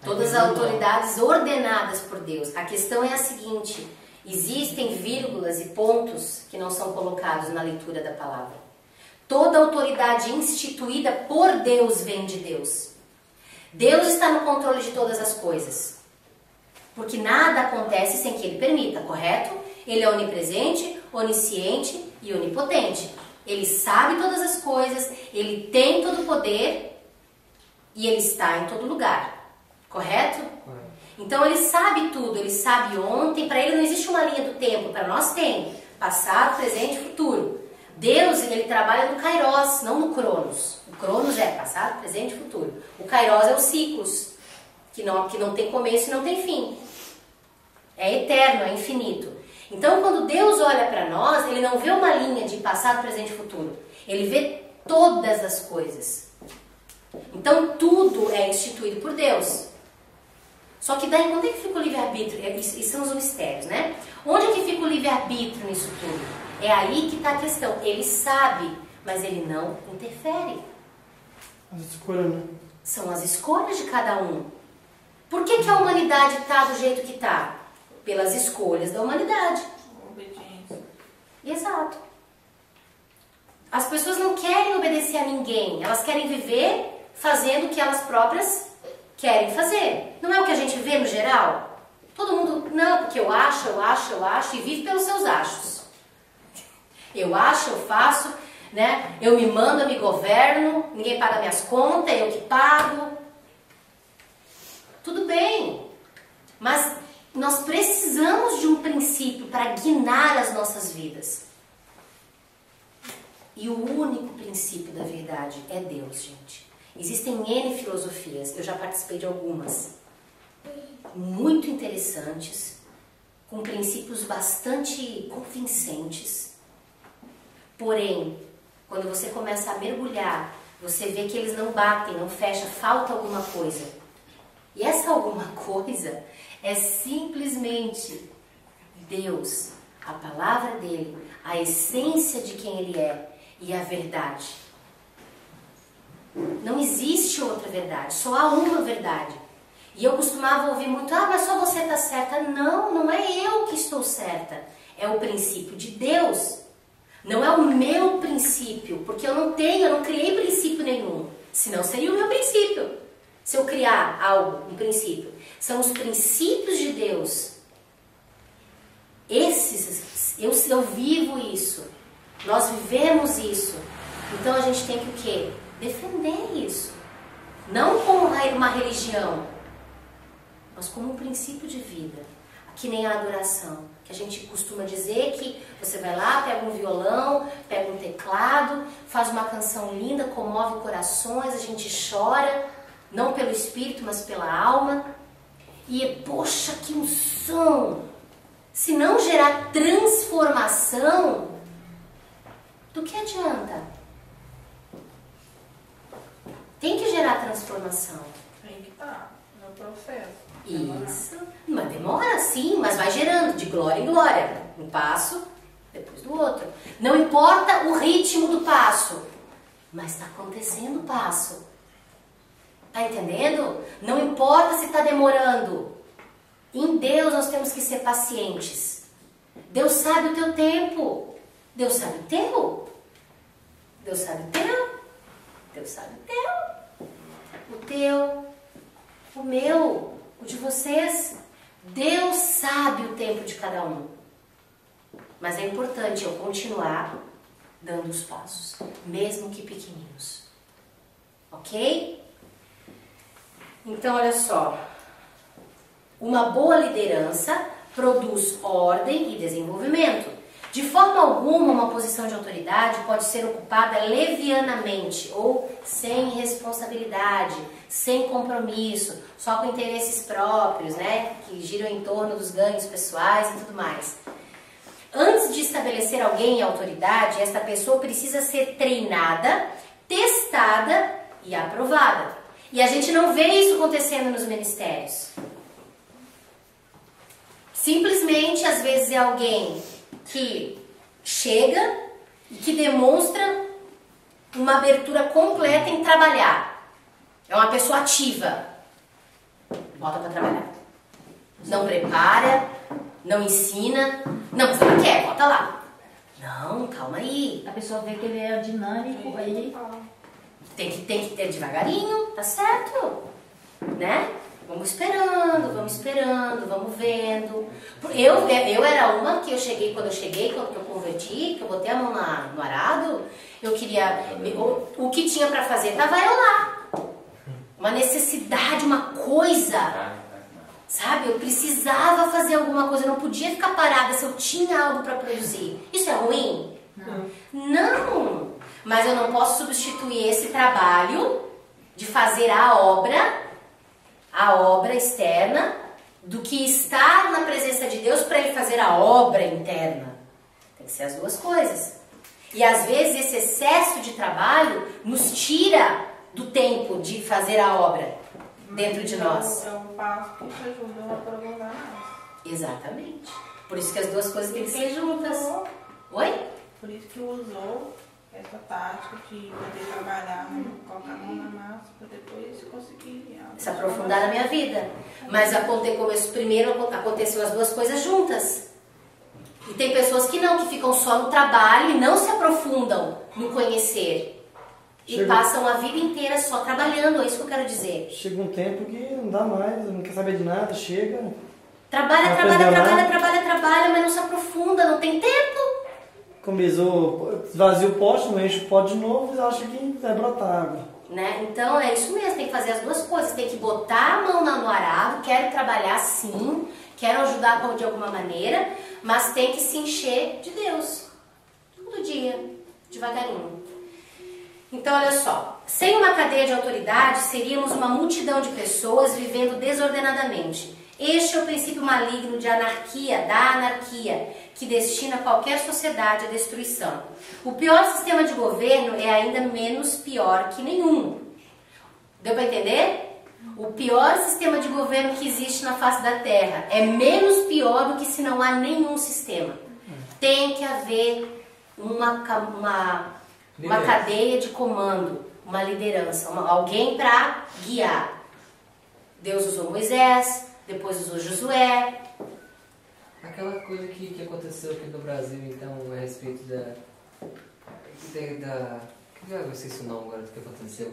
Todas as autoridades ordenadas por Deus. A questão é a seguinte: existem vírgulas e pontos que não são colocados na leitura da palavra. Toda autoridade instituída por Deus vem de Deus. Deus está no controle de todas as coisas. Porque nada acontece sem que Ele permita, correto? Ele é onipresente, onisciente e onipotente. Ele sabe todas as coisas, Ele tem todo o poder e Ele está em todo lugar, correto? Então Ele sabe tudo, Ele sabe ontem. Para Ele não existe uma linha do tempo, para nós tem passado, presente e futuro. Deus, Ele trabalha no Kairos, não no Cronos. O Cronos é passado, presente e futuro. O Kairos é os ciclos, que não tem começo e não tem fim. É eterno, é infinito. Então, quando Deus olha para nós, Ele não vê uma linha de passado, presente e futuro. Ele vê todas as coisas. Então, tudo é instituído por Deus. Só que daí, onde é que fica o livre-arbítrio? E são os mistérios, né? Onde é que fica o livre-arbítrio nisso tudo? É aí que está a questão. Ele sabe, mas Ele não interfere. As escolhas, né? São as escolhas de cada um. Por que a humanidade está do jeito que está? Pelas escolhas da humanidade. Obediência. Exato. As pessoas não querem obedecer a ninguém. Elas querem viver fazendo o que elas próprias querem fazer. Não é o que a gente vê no geral? Todo mundo, não, porque eu acho, e vive pelos seus achos. Eu acho, eu faço, né? Eu me mando, eu me governo, ninguém paga minhas contas, eu que pago. Tudo bem, mas nós precisamos de um princípio para guiar as nossas vidas. E o único princípio da verdade é Deus, gente. Existem N filosofias, eu já participei de algumas, muito interessantes, com princípios bastante convincentes. Porém, quando você começa a mergulhar, você vê que eles não batem, não fecham, falta alguma coisa. E essa alguma coisa é simplesmente Deus, a palavra dele, a essência de quem ele é e a verdade. Não existe outra verdade, só há uma verdade. E eu costumava ouvir muito, mas só você está certa. Não, não é eu que estou certa. É o princípio de Deus. Não é o meu princípio, porque eu não criei princípio nenhum. Senão seria o meu princípio. Se eu criar algo, um princípio. São os princípios de Deus. Esses Eu vivo isso. Nós vivemos isso. Então a gente tem que o quê? Defender isso. Não como uma religião, mas como um princípio de vida. Que nem a adoração. Que a gente costuma dizer que você vai lá, pega um violão, pega um teclado, faz uma canção linda, comove corações, a gente chora, não pelo espírito, mas pela alma. E, poxa, que unção! Se não gerar transformação, do que adianta? Tem que gerar transformação. Tem que estar no processo. Isso. Mas demora sim, mas vai gerando de glória em glória. Um passo depois do outro. Não importa o ritmo do passo, mas está acontecendo o passo. Tá entendendo? Não importa se está demorando. Em Deus nós temos que ser pacientes. Deus sabe o teu tempo. Deus sabe o teu. Deus sabe o teu. Deus sabe o teu. O teu. O meu. O de vocês. Deus sabe o tempo de cada um. Mas é importante eu continuar dando os passos, mesmo que pequeninos. Ok? Então, olha só. Uma boa liderança produz ordem e desenvolvimento. De forma alguma, uma posição de autoridade pode ser ocupada levianamente ou sem responsabilidade, sem compromisso, só com interesses próprios, né? Que giram em torno dos ganhos pessoais e tudo mais. Antes de estabelecer alguém em autoridade, esta pessoa precisa ser treinada, testada e aprovada. E a gente não vê isso acontecendo nos ministérios. Simplesmente, às vezes, é alguém que chega e que demonstra uma abertura completa em trabalhar. É uma pessoa ativa. Bota pra trabalhar. Não prepara, não ensina. Não, mas ela quer, bota lá. Não, calma aí. A pessoa vê que ele é dinâmico, aí Tem que ter devagarinho, tá certo? Né? Vamos esperando, vamos vendo. Eu era uma que eu cheguei, quando eu converti, que eu botei a mão no arado, eu queria... O que tinha pra fazer, tava eu lá. Uma necessidade, uma coisa. Sabe? Eu precisava fazer alguma coisa, eu não podia ficar parada se eu tinha algo pra produzir. Isso é ruim? Não. Mas eu não posso substituir esse trabalho de fazer a obra externa, do que estar na presença de Deus para ele fazer a obra interna. Tem que ser as duas coisas. E às vezes esse excesso de trabalho nos tira do tempo de fazer a obra dentro de nós. É um passo que te ajuda a prolongar mais. Exatamente. Por isso que as duas coisas têm que ser juntas. Oi? Por isso que usou essa tática de poder trabalhar, colocar a mão na massa, para depois conseguir se aprofundar na minha vida. Mas primeiro aconteceu as duas coisas juntas. E tem pessoas que não, que ficam só no trabalho e não se aprofundam no conhecer. E passam a vida inteira só trabalhando, é isso que eu quero dizer. Chega um tempo que não dá mais, não quer saber de nada, chega... Trabalha, mas não se aprofunda, não tem tempo. Começou, esvazia o pote, não enche o pote de novo e acha que vai brotar água. Né? Então é isso mesmo, tem que fazer as duas coisas. Tem que botar a mão no arado, quero trabalhar sim, quero ajudar de alguma maneira, mas tem que se encher de Deus. Todo dia, devagarinho. Então olha só, sem uma cadeia de autoridade, seríamos uma multidão de pessoas vivendo desordenadamente. Este é o princípio maligno da anarquia, que destina qualquer sociedade à destruição. O pior sistema de governo é ainda menos pior que nenhum. Deu para entender? O pior sistema de governo que existe na face da Terra é menos pior do que se não há nenhum sistema. Tem que haver uma cadeia de comando, uma liderança, alguém para guiar. Deus usou Moisés, depois usou Josué. Aquela coisa que aconteceu aqui no Brasil, então, a respeito eu esqueci o nome agora do que aconteceu.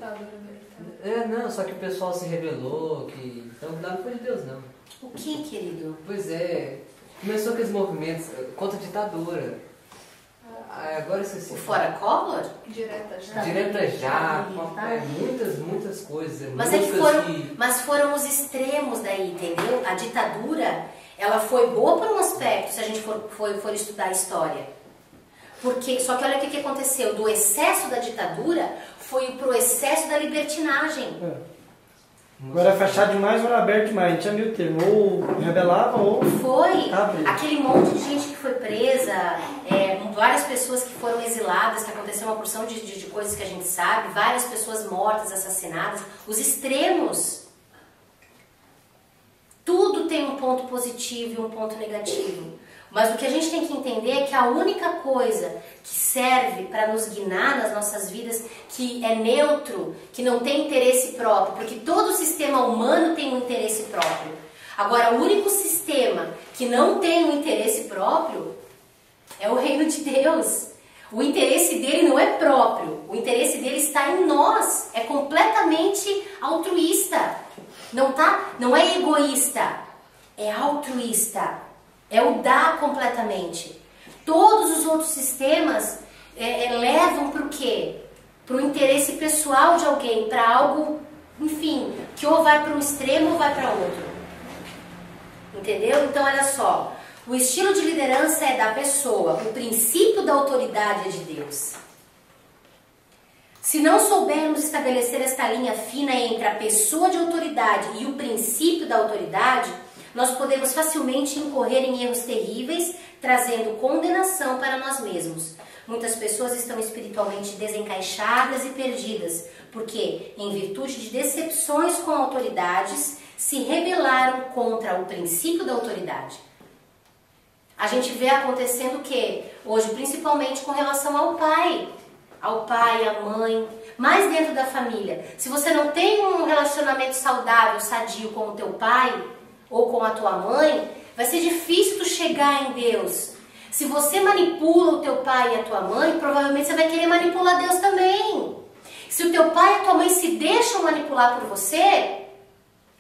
Não, só que o pessoal se rebelou, então não foi de Deus não. O que, querido? Pois é, Começou aqueles movimentos contra a ditadura. Agora você O Fora Collor? Direta já. Direta já, muitas coisas. Mas é que mas foram os extremos daí, entendeu? A ditadura, ela foi boa por um aspecto, se a gente for estudar a história. Porque, só que olha o que aconteceu. Do excesso da ditadura, foi pro excesso da libertinagem. Agora fechado demais ou era aberto demais, não tinha meio termo. Ou rebelava ou... Foi. Abriu. Aquele monte de gente que foi presa, várias pessoas que foram exiladas, que aconteceu uma porção de coisas que a gente sabe, várias pessoas mortas, assassinadas, os extremos. Tudo tem um ponto positivo e um ponto negativo. Mas o que a gente tem que entender é que a única coisa que serve para nos guiar nas nossas vidas, que é neutro, que não tem interesse próprio, porque todo sistema humano tem um interesse próprio. Agora, o único sistema que não tem um interesse próprio é o reino de Deus. O interesse dele não é próprio, o interesse dele está em nós, é completamente altruísta. Não é egoísta, é altruísta. É o dar completamente. Todos os outros sistemas levam para o quê? Para o interesse pessoal de alguém, para algo, enfim, que ou vai para um extremo ou vai para outro. Entendeu? Então, olha só. O estilo de liderança é da pessoa. O princípio da autoridade é de Deus. Se não soubermos estabelecer esta linha fina entre a pessoa de autoridade e o princípio da autoridade, nós podemos facilmente incorrer em erros terríveis, trazendo condenação para nós mesmos. Muitas pessoas estão espiritualmente desencaixadas e perdidas, porque, em virtude de decepções com autoridades, se rebelaram contra o princípio da autoridade. A gente vê acontecendo o quê? Hoje, principalmente com relação ao pai, à mãe, mais dentro da família. Se você não tem um relacionamento saudável, sadio com o teu pai ou com a tua mãe, vai ser difícil tu chegar em Deus. Se você manipula o teu pai e a tua mãe, provavelmente você vai querer manipular Deus também. Se o teu pai e a tua mãe se deixam manipular por você,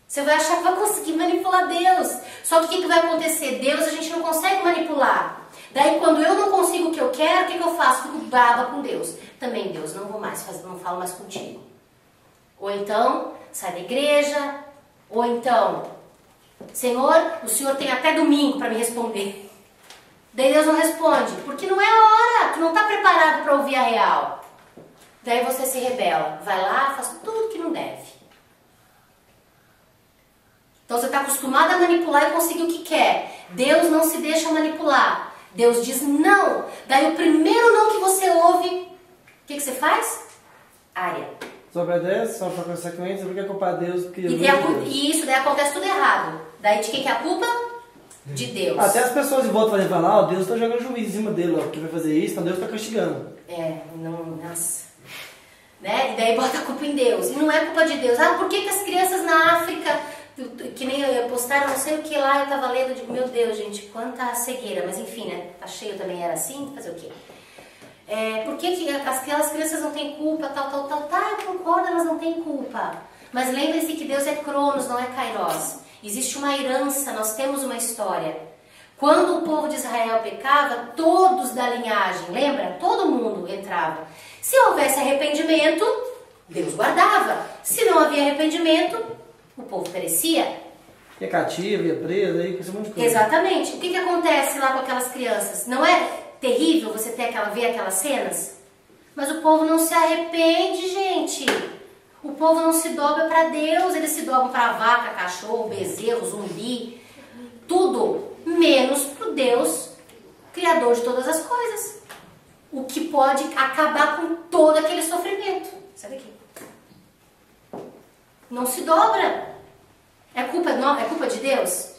você vai achar que vai conseguir manipular Deus. Só que o que vai acontecer? Deus a gente não consegue manipular. Daí quando eu não consigo o que eu quero, o que eu faço? Fico brava com Deus. Também, Deus, não vou mais fazer, não falo mais contigo. Ou então, sai da igreja. Ou então, Senhor, o Senhor tem até domingo para me responder. Daí Deus não responde, porque não é a hora, tu não está preparado para ouvir a real. Daí você se rebela, vai lá, faz tudo que não deve. Então você está acostumado a manipular e conseguir o que quer. Deus não se deixa manipular. Deus diz não. Daí o primeiro não que você ouve, o que você faz? Área. Só obedece, só para consequência, porque é culpa de Deus. Porque e isso daí acontece tudo errado. Daí de quem que é a culpa? De Deus. Até as pessoas em volta fazem falar, Deus está jogando juiz em cima dele, ó, que vai fazer isso, então Deus está castigando. Nossa. Né? E daí bota a culpa em Deus. E não é culpa de Deus. Ah, por que as crianças na África, que nem postaram não sei o que lá, eu tava lendo, eu digo, meu Deus, gente, quanta cegueira. Mas enfim, né? Tá cheio também, era assim, fazer o quê? Por que aquelas crianças não têm culpa, tal. Tá, eu concordo, elas não têm culpa. Mas lembre-se que Deus é Cronos, não é Kairos. Existe uma herança, nós temos uma história. Quando o povo de Israel pecava, todos da linhagem, lembra? Todo mundo entrava. Se houvesse arrependimento, Deus guardava. Se não havia arrependimento, o povo perecia. Ia cativo, ia preso, aí com esse monte de coisa. Exatamente. O que acontece lá com aquelas crianças? Não é terrível você ver aquelas cenas? Mas o povo não se arrepende, gente. O povo não se dobra para Deus, eles se dobram para vaca, cachorro, bezerro, zumbi, tudo, menos para o Deus, Criador de todas as coisas. O que pode acabar com todo aquele sofrimento. Sai daqui. Não se dobra. É culpa de Deus?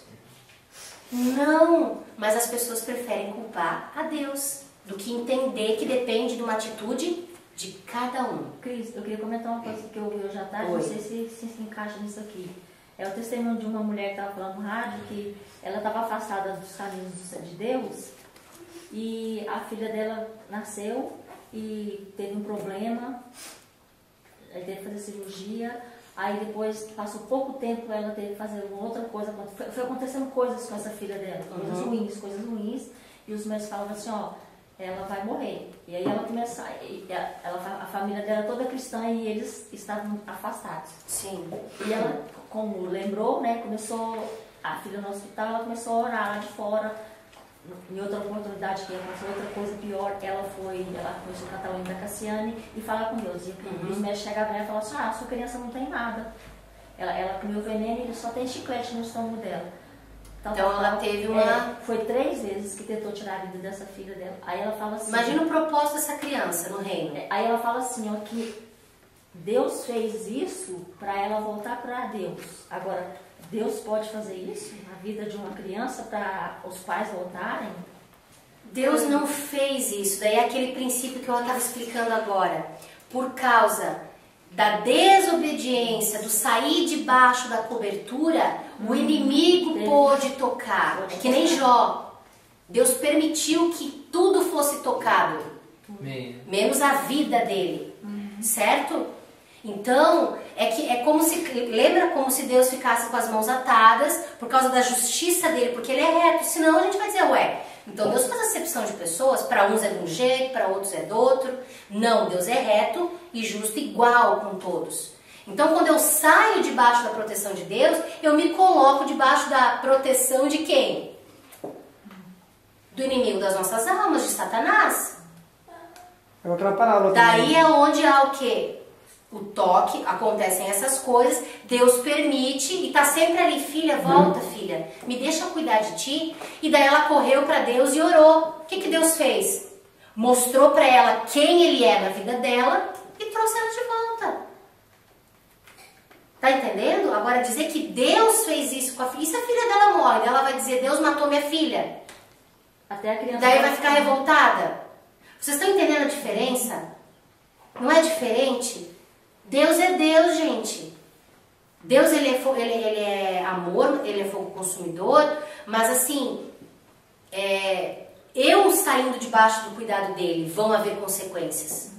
Não, mas as pessoas preferem culpar a Deus do que entender que depende de uma atitude de cada um. Cris, eu queria comentar uma coisa que eu ouvi hoje à tarde, não sei se encaixa nisso aqui. É o testemunho de uma mulher que estava falando no rádio que ela estava afastada dos caminhos de Deus e a filha dela nasceu e teve um problema, aí teve que fazer cirurgia. Aí depois, passou pouco tempo, ela teve que fazer uma outra coisa. Foi acontecendo coisas com essa filha dela, coisas ruins. E os médicos falavam assim, ó, ela vai morrer. E aí ela começa, a família dela toda cristã e eles estavam afastados. Sim. E ela, como lembrou, né, a filha no hospital, ela começou a orar lá de fora. Em outra oportunidade que aconteceu outra coisa pior, ela começou a cantar o hino da Cassiane e falar com Deus. E os médicos chegavam nela e falavam assim, sua criança não tem nada. Ela comeu veneno e só tem chiclete no estômago dela. Então ela teve uma... foi 3 vezes que tentou tirar a vida dessa filha dela. Aí ela fala assim... Imagina o propósito dessa criança no reino. Aí ela fala assim, ó, que Deus fez isso para ela voltar para Deus. Agora, Deus pode fazer isso na vida de uma criança para os pais voltarem? Deus não fez isso. Daí é aquele princípio que eu estava explicando agora. Por causa da desobediência, do sair debaixo da cobertura, o inimigo pôde tocar. É que nem Jó. Deus permitiu que tudo fosse tocado, menos a vida dele, certo? Então, é como se, lembra como se Deus ficasse com as mãos atadas por causa da justiça dele, porque ele é reto, senão a gente vai dizer, ué, então Deus faz acepção de pessoas, para uns é de um jeito, para outros é do outro. Não, Deus é reto e justo igual com todos. Então, quando eu saio debaixo da proteção de Deus, eu me coloco debaixo da proteção de quem? Do inimigo das nossas almas, de Satanás. É outra parábola. Daí é onde há o quê? O toque, acontecem essas coisas, Deus permite e tá sempre ali, filha, volta, filha, me deixa cuidar de ti. E daí ela correu para Deus e orou. O que Deus fez? Mostrou para ela quem ele é na vida dela e trouxe ela de volta. Tá entendendo? Agora dizer que Deus fez isso com a filha, e se a filha dela morre? Ela vai dizer, Deus matou minha filha. Até a criança. Daí vai ficar revoltada. Vocês estão entendendo a diferença? Não é diferente? Deus é Deus, gente. Deus, ele é amor, ele é fogo consumidor, mas assim, eu saindo debaixo do cuidado dele, vão haver consequências.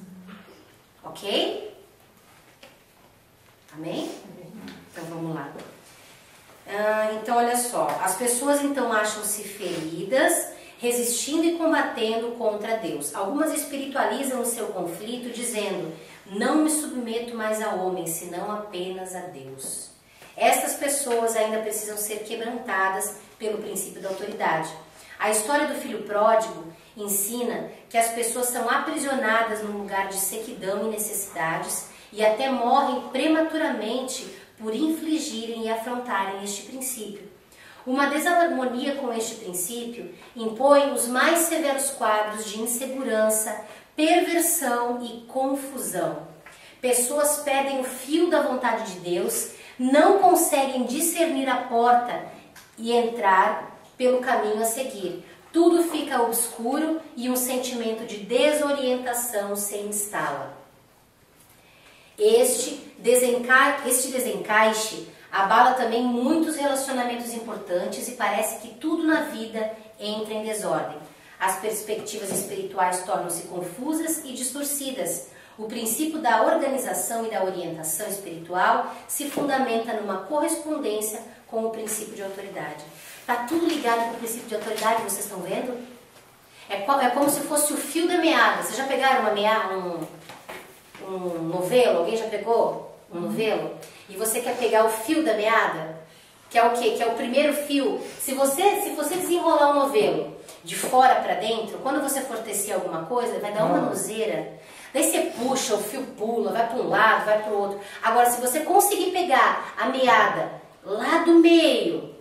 Ok? Amém? Então vamos lá. Então olha só, as pessoas então acham-se feridas, resistindo e combatendo contra Deus. Algumas espiritualizam o seu conflito dizendo, não me submeto mais a homem, senão apenas a Deus. Estas pessoas ainda precisam ser quebrantadas pelo princípio da autoridade. A história do filho pródigo ensina que as pessoas são aprisionadas num lugar de sequidão e necessidades e até morrem prematuramente por infligirem e afrontarem este princípio. Uma desarmonia com este princípio impõe os mais severos quadros de insegurança, perversão e confusão. Pessoas perdem o fio da vontade de Deus, não conseguem discernir a porta e entrar pelo caminho a seguir. Tudo fica obscuro e um sentimento de desorientação se instala. Este desencaixe abala também muitos relacionamentos importantes e parece que tudo na vida entra em desordem. As perspectivas espirituais tornam-se confusas e distorcidas. O princípio da organização e da orientação espiritual se fundamenta numa correspondência com o princípio de autoridade. Está tudo ligado com o princípio de autoridade, vocês estão vendo? É como se fosse o fio da meada. Vocês já pegaram uma meada, um novelo? Alguém já pegou um novelo? E você quer pegar o fio da meada? Que é o quê? Que é o primeiro fio. Se você desenrolar um novelo de fora para dentro, quando você for tecer alguma coisa, vai dar uma nozeira. Daí você puxa, o fio pula, vai para um lado, vai para o outro. Agora, se você conseguir pegar a meada lá do meio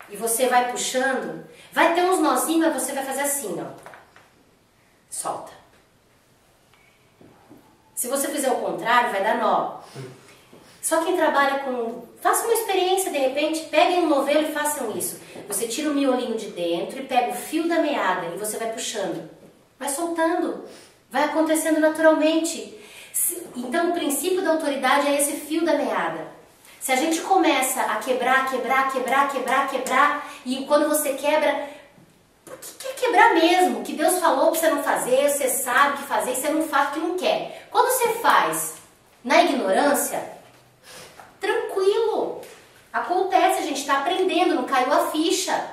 e você vai puxando, vai ter uns nozinhos, mas você vai fazer assim, ó. Solta. Se você fizer o contrário, vai dar nó. Só quem trabalha com... Faça uma experiência, de repente, peguem um novelo e façam isso. Você tira o miolinho de dentro e pega o fio da meada e você vai puxando. Vai soltando. Vai acontecendo naturalmente. Então, o princípio da autoridade é esse fio da meada. Se a gente começa a quebrar, e quando você quebra, porque quer quebrar mesmo, que Deus falou para você não fazer, você sabe o que fazer, e você não faz o que não quer. Quando você faz, Na ignorância, tranquilo. Acontece, a gente está aprendendo, não caiu a ficha,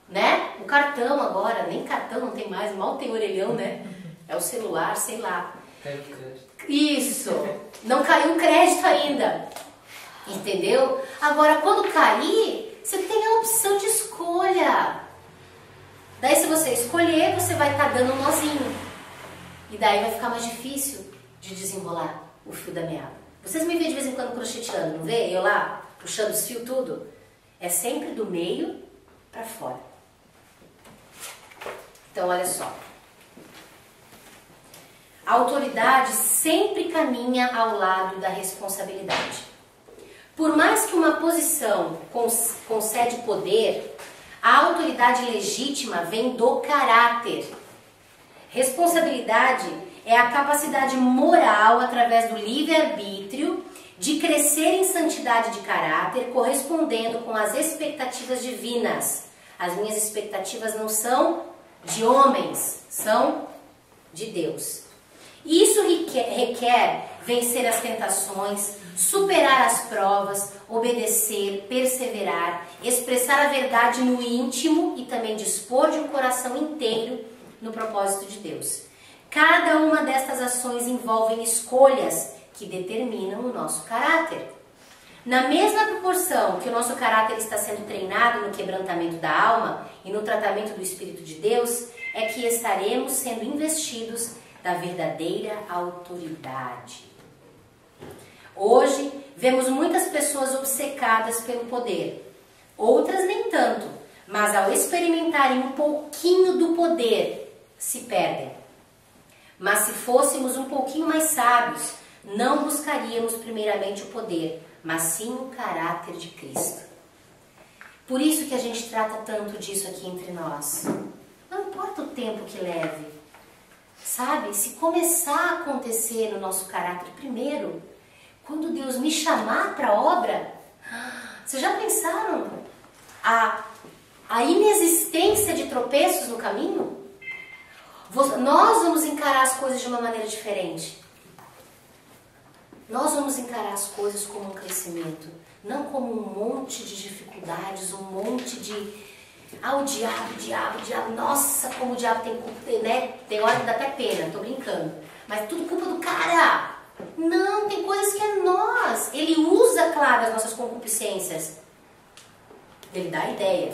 né? O cartão agora, nem cartão não tem mais, mal tem orelhão, né? É o celular, sei lá. Caiu o crédito. Isso, não caiu o crédito ainda, entendeu? Agora, quando cair, você tem a opção de escolha. Daí, se você escolher, você vai estar dando um nozinho. E daí vai ficar mais difícil de desenrolar o fio da meada. Vocês me veem de vez em quando crocheteando, não vê? Eu lá, puxando os fios tudo. É sempre do meio para fora. Então, olha só. A autoridade sempre caminha ao lado da responsabilidade. Por mais que uma posição concede poder, a autoridade legítima vem do caráter. Responsabilidade é a capacidade moral, através do livre-arbítrio, de crescer em santidade de caráter, correspondendo com as expectativas divinas. As minhas expectativas não são de homens, são de Deus. Isso requer vencer as tentações, superar as provas, obedecer, perseverar, expressar a verdade no íntimo e também dispor de um coração inteiro no propósito de Deus. Cada uma destas ações envolvem escolhas que determinam o nosso caráter. Na mesma proporção que o nosso caráter está sendo treinado no quebrantamento da alma e no tratamento do Espírito de Deus, é que estaremos sendo investidos da verdadeira autoridade. Hoje, vemos muitas pessoas obcecadas pelo poder. Outras nem tanto, mas ao experimentarem um pouquinho do poder, se perdem. Mas se fôssemos um pouquinho mais sábios, não buscaríamos primeiramente o poder, mas sim o caráter de Cristo. Por isso que a gente trata tanto disso aqui entre nós. Não importa o tempo que leve. Sabe, se começar a acontecer no nosso caráter primeiro, quando Deus me chamar para a obra, vocês já pensaram a inexistência de tropeços no caminho? Nós vamos encarar as coisas de uma maneira diferente. Nós vamos encarar as coisas como um crescimento, não como um monte de dificuldades, um monte de... o diabo, nossa, como o diabo tem culpa, né? Tem hora que dá até pena, tô brincando. Mas tudo culpa do cara. Não, tem coisas que é nós. Ele usa, claro, as nossas concupiscências. Ele dá a ideia.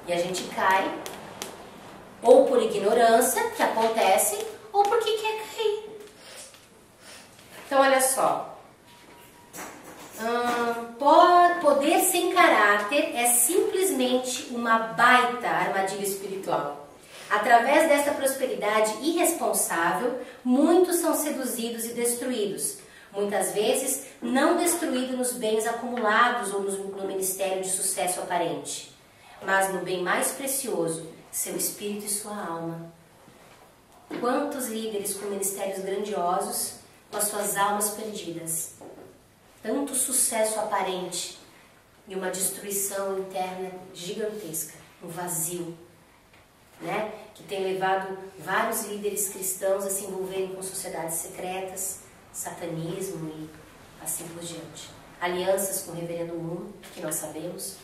E a gente cai, ou por ignorância, que acontece, ou porque quer cair. Então, olha só. Poder sem caráter é simplesmente uma baita armadilha espiritual. Através desta prosperidade irresponsável, muitos são seduzidos e destruídos. Muitas vezes, não destruídos nos bens acumulados ou no ministério de sucesso aparente, mas no bem mais precioso, seu espírito e sua alma. Quantos líderes com ministérios grandiosos, com as suas almas perdidas? Tanto sucesso aparente e uma destruição interna gigantesca, um vazio, né? Que tem levado vários líderes cristãos a se envolverem com sociedades secretas, satanismo e assim por diante. Alianças com o reverendo mundo, que nós sabemos,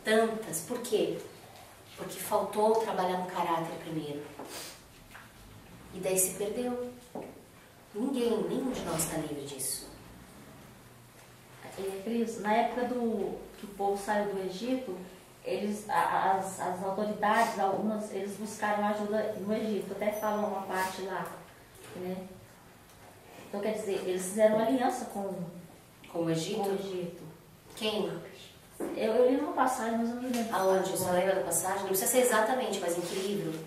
tantas. Por quê? Porque faltou trabalhar no caráter primeiro. E daí se perdeu. Nenhum de nós está livre disso. Cris, na época que o povo saiu do Egito, as autoridades, algumas, eles buscaram ajuda no Egito, até falam uma parte lá, né? Então, quer dizer, eles fizeram uma aliança com o Egito? Com o Egito. Quem? Eu li numa passagem, mas eu não lembro. Aonde? Você lembra da passagem? Não precisa ser exatamente, mas em que livro?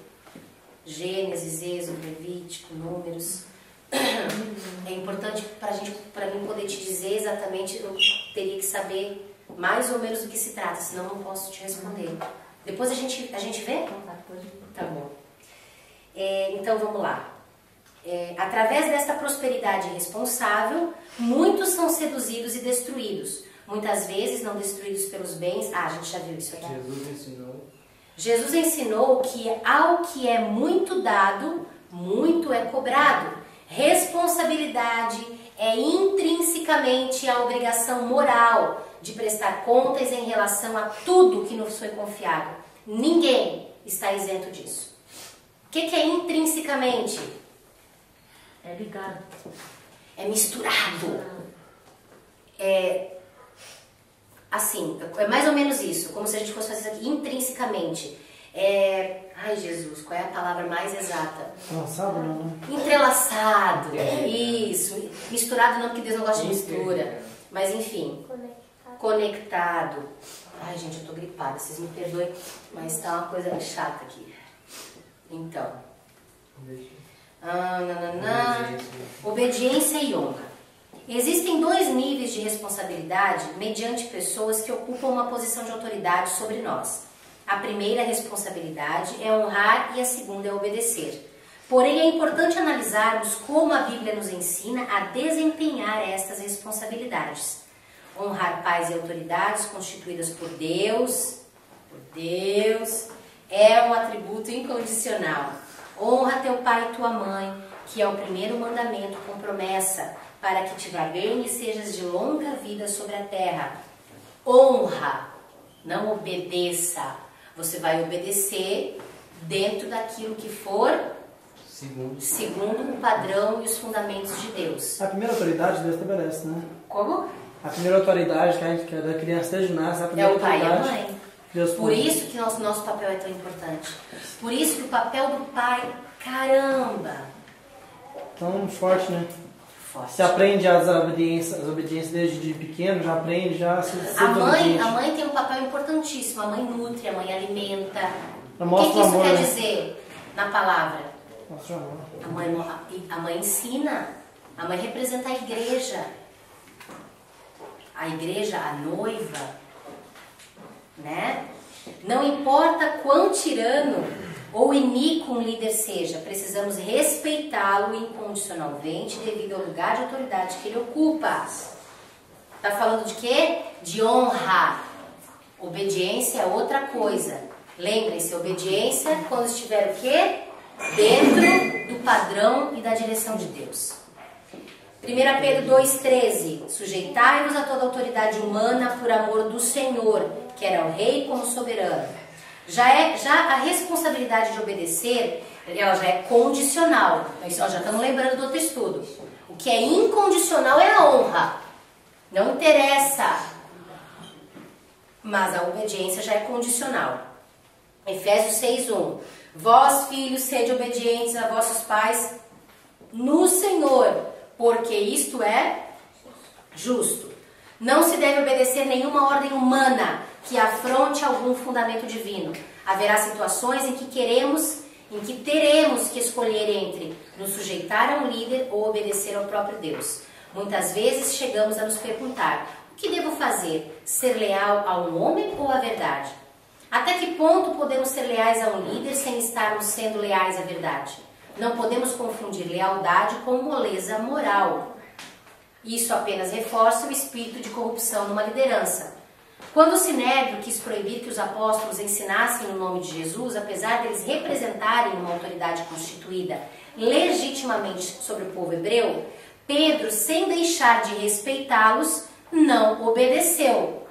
Gênesis, Êxodo, Levítico, Números. É importante para mim poder te dizer exatamente, eu teria que saber mais ou menos do que se trata, senão eu não posso te responder. Depois a gente vê? Tá bom. Então vamos lá. Através desta prosperidade irresponsável, muitos são seduzidos e destruídos. Muitas vezes não destruídos pelos bens. A gente já viu isso aqui. Jesus ensinou que ao que é muito dado, muito é cobrado. Responsabilidade é intrinsecamente a obrigação moral de prestar contas em relação a tudo que nos foi confiado. Ninguém está isento disso. O que é intrinsecamente? É ligado. É misturado. Assim, é mais ou menos isso, como se a gente fosse fazer isso aqui intrinsecamente. Ai, Jesus, qual é a palavra mais exata? Entrelaçado não, né? Entrelaçado, isso. Misturado não, porque Deus não gosta de mistura. Mas enfim, conectado. Ai, gente, eu tô gripada, vocês me perdoem, mas tá uma coisa chata aqui. Então. Obediência e honra. Existem 2 níveis de responsabilidade mediante pessoas que ocupam uma posição de autoridade sobre nós. A primeira responsabilidade é honrar e a segunda é obedecer. Porém, é importante analisarmos como a Bíblia nos ensina a desempenhar estas responsabilidades. Honrar pais e autoridades constituídas por Deus, é um atributo incondicional. Honra teu pai e tua mãe, que é o primeiro mandamento com promessa, para que te vá bem e sejas de longa vida sobre a terra. Honra, não obedeça. Você vai obedecer dentro daquilo que for segundo o padrão e os fundamentos de Deus. A primeira autoridade Deus estabelece, né? Como? A primeira autoridade que é da criança desde nasce, a primeira É o pai e a autoridade. mãe. Deus Por isso que nosso papel é tão importante. Por isso que o papel do pai, caramba, tão forte, né? forte. Você aprende as obediências desde pequeno, já aprende já a ser obediente. A mãe tem um papel importantíssimo. A mãe nutre, a mãe alimenta. Ela O que mostra o isso amor, quer né? dizer na palavra? Mostra o amor. A mãe ensina. A mãe representa a igreja. A igreja, a noiva, né? Não importa quão tirano ou iníquo um líder seja, precisamos respeitá-lo incondicionalmente devido ao lugar de autoridade que ele ocupa. Tá falando de quê? De honra. Obediência é outra coisa. Lembrem-se, obediência quando estiver o quê? Dentro do padrão e da direção de Deus. 1 Pedro 2,13. Sujeitai-vos a toda autoridade humana por amor do Senhor, que era o rei como soberano. Já a responsabilidade de obedecer, ela já é condicional. Nós já estamos lembrando do outro estudo. O que é incondicional é a honra. Não interessa. Mas a obediência já é condicional. Efésios 6,1. Vós, filhos, sede obedientes a vossos pais no Senhor, porque isto é justo. Não se deve obedecer nenhuma ordem humana que afronte algum fundamento divino. Haverá situações em que teremos que escolher entre nos sujeitar a um líder ou obedecer ao próprio Deus. Muitas vezes chegamos a nos perguntar: o que devo fazer? Ser leal a um homem ou à verdade? Até que ponto podemos ser leais a um líder sem estarmos sendo leais à verdade? Não podemos confundir lealdade com moleza moral. Isso apenas reforça o espírito de corrupção numa liderança. Quando o Sinédrio quis proibir que os apóstolos ensinassem no nome de Jesus, apesar deles representarem uma autoridade constituída legitimamente sobre o povo hebreu, Pedro, sem deixar de respeitá-los, não obedeceu.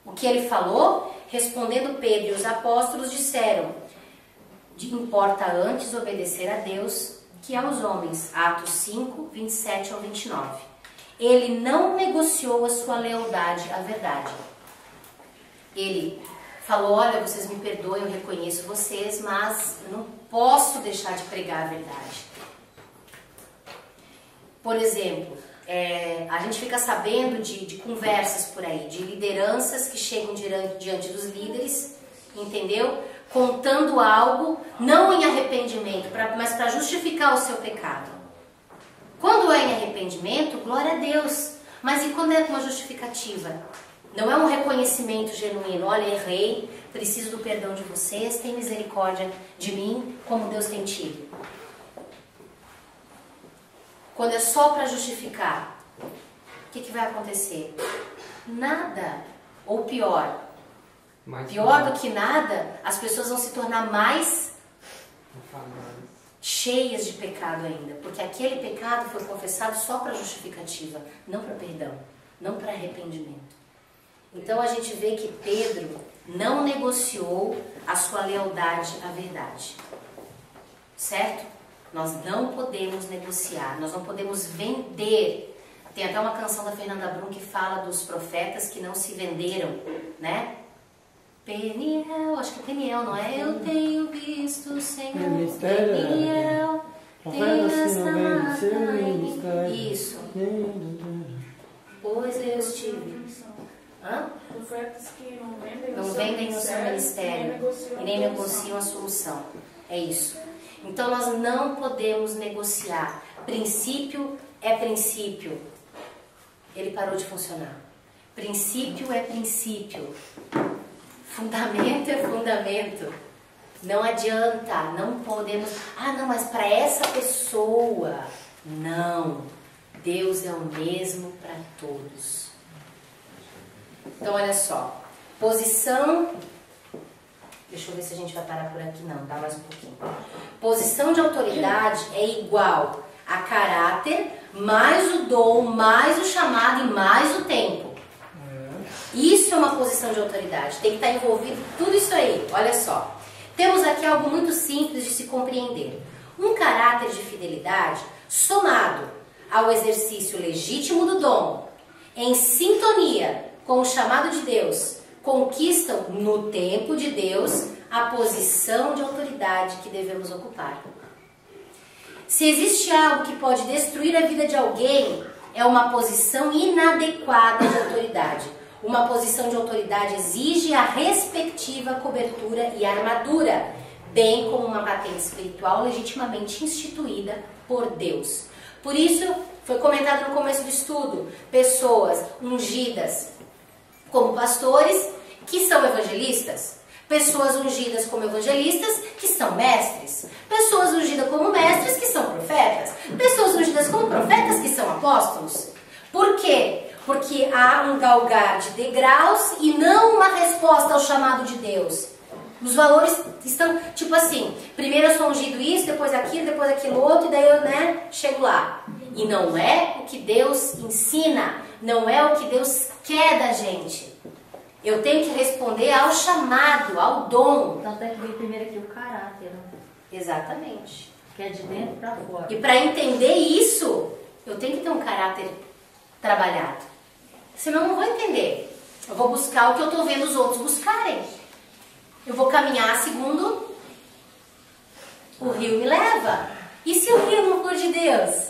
O que ele falou? Respondendo Pedro e os apóstolos disseram: importa antes obedecer a Deus que aos homens. Atos 5, 27 ao 29. Ele não negociou a sua lealdade à verdade. Ele falou: olha, vocês me perdoem, eu reconheço vocês, mas eu não posso deixar de pregar a verdade. Por exemplo, a gente fica sabendo de conversas por aí, de lideranças que chegam diante dos líderes, entendeu? Contando algo, não em arrependimento, mas para justificar o seu pecado. Quando é em arrependimento, glória a Deus. Mas e quando é uma justificativa? Não é um reconhecimento genuíno. Olha, errei, preciso do perdão de vocês, tem misericórdia de mim, como Deus tem tido. Quando é só para justificar, o que vai acontecer? Nada. Ou pior. Pior do que nada, as pessoas vão se tornar mais cheias de pecado ainda, porque aquele pecado foi confessado só para justificativa, não para perdão, não para arrependimento. Então a gente vê que Pedro não negociou a sua lealdade à verdade, certo? Nós não podemos negociar, nós não podemos vender. Tem até uma canção da Fernanda Brum que fala dos profetas que não se venderam, né? Peniel, acho que é Peniel, não é? Eu tenho visto o Senhor, Peniel, tem esta marca. Isso. Pois eu estive. Hã? Profetas que não vendem o seu ministério e nem negociam a solução. É isso. Então nós não podemos negociar. Princípio é princípio. Ele parou de funcionar. Princípio é princípio. Fundamento é fundamento. Não adianta, não podemos. Ah, não, mas para essa pessoa. Não. Deus é o mesmo para todos. Então, olha só. Posição. Deixa eu ver se a gente vai parar por aqui. Não, dá mais um pouquinho. Posição de autoridade é igual a caráter, mais o dom, mais o chamado e mais o tempo. Isso é uma posição de autoridade. Tem que estar envolvido tudo isso aí. Olha só. Temos aqui algo muito simples de se compreender. Um caráter de fidelidade somado ao exercício legítimo do dom, em sintonia com o chamado de Deus, conquistam no tempo de Deus a posição de autoridade que devemos ocupar. Se existe algo que pode destruir a vida de alguém, é uma posição inadequada de autoridade. Uma posição de autoridade exige a respectiva cobertura e armadura, bem como uma patente espiritual legitimamente instituída por Deus. Por isso, foi comentado no começo do estudo, pessoas ungidas como pastores, que são evangelistas. Pessoas ungidas como evangelistas, que são mestres. Pessoas ungidas como mestres, que são profetas. Pessoas ungidas como profetas, que são apóstolos. Por quê? Porque há um galgar de degraus e não uma resposta ao chamado de Deus. Os valores estão, tipo assim, primeiro eu sou ungido isso, depois aquilo outro, e daí eu, chego lá. E não é o que Deus ensina, não é o que Deus quer da gente. Eu tenho que responder ao chamado, ao dom. Então tem que vir primeiro aqui o caráter, né? Exatamente. Que é de dentro para fora. E para entender isso, eu tenho que ter um caráter trabalhado. Senão eu não vou entender. Eu vou buscar o que eu estou vendo os outros buscarem. Eu vou caminhar segundo o rio me leva. E se o rio não for de Deus?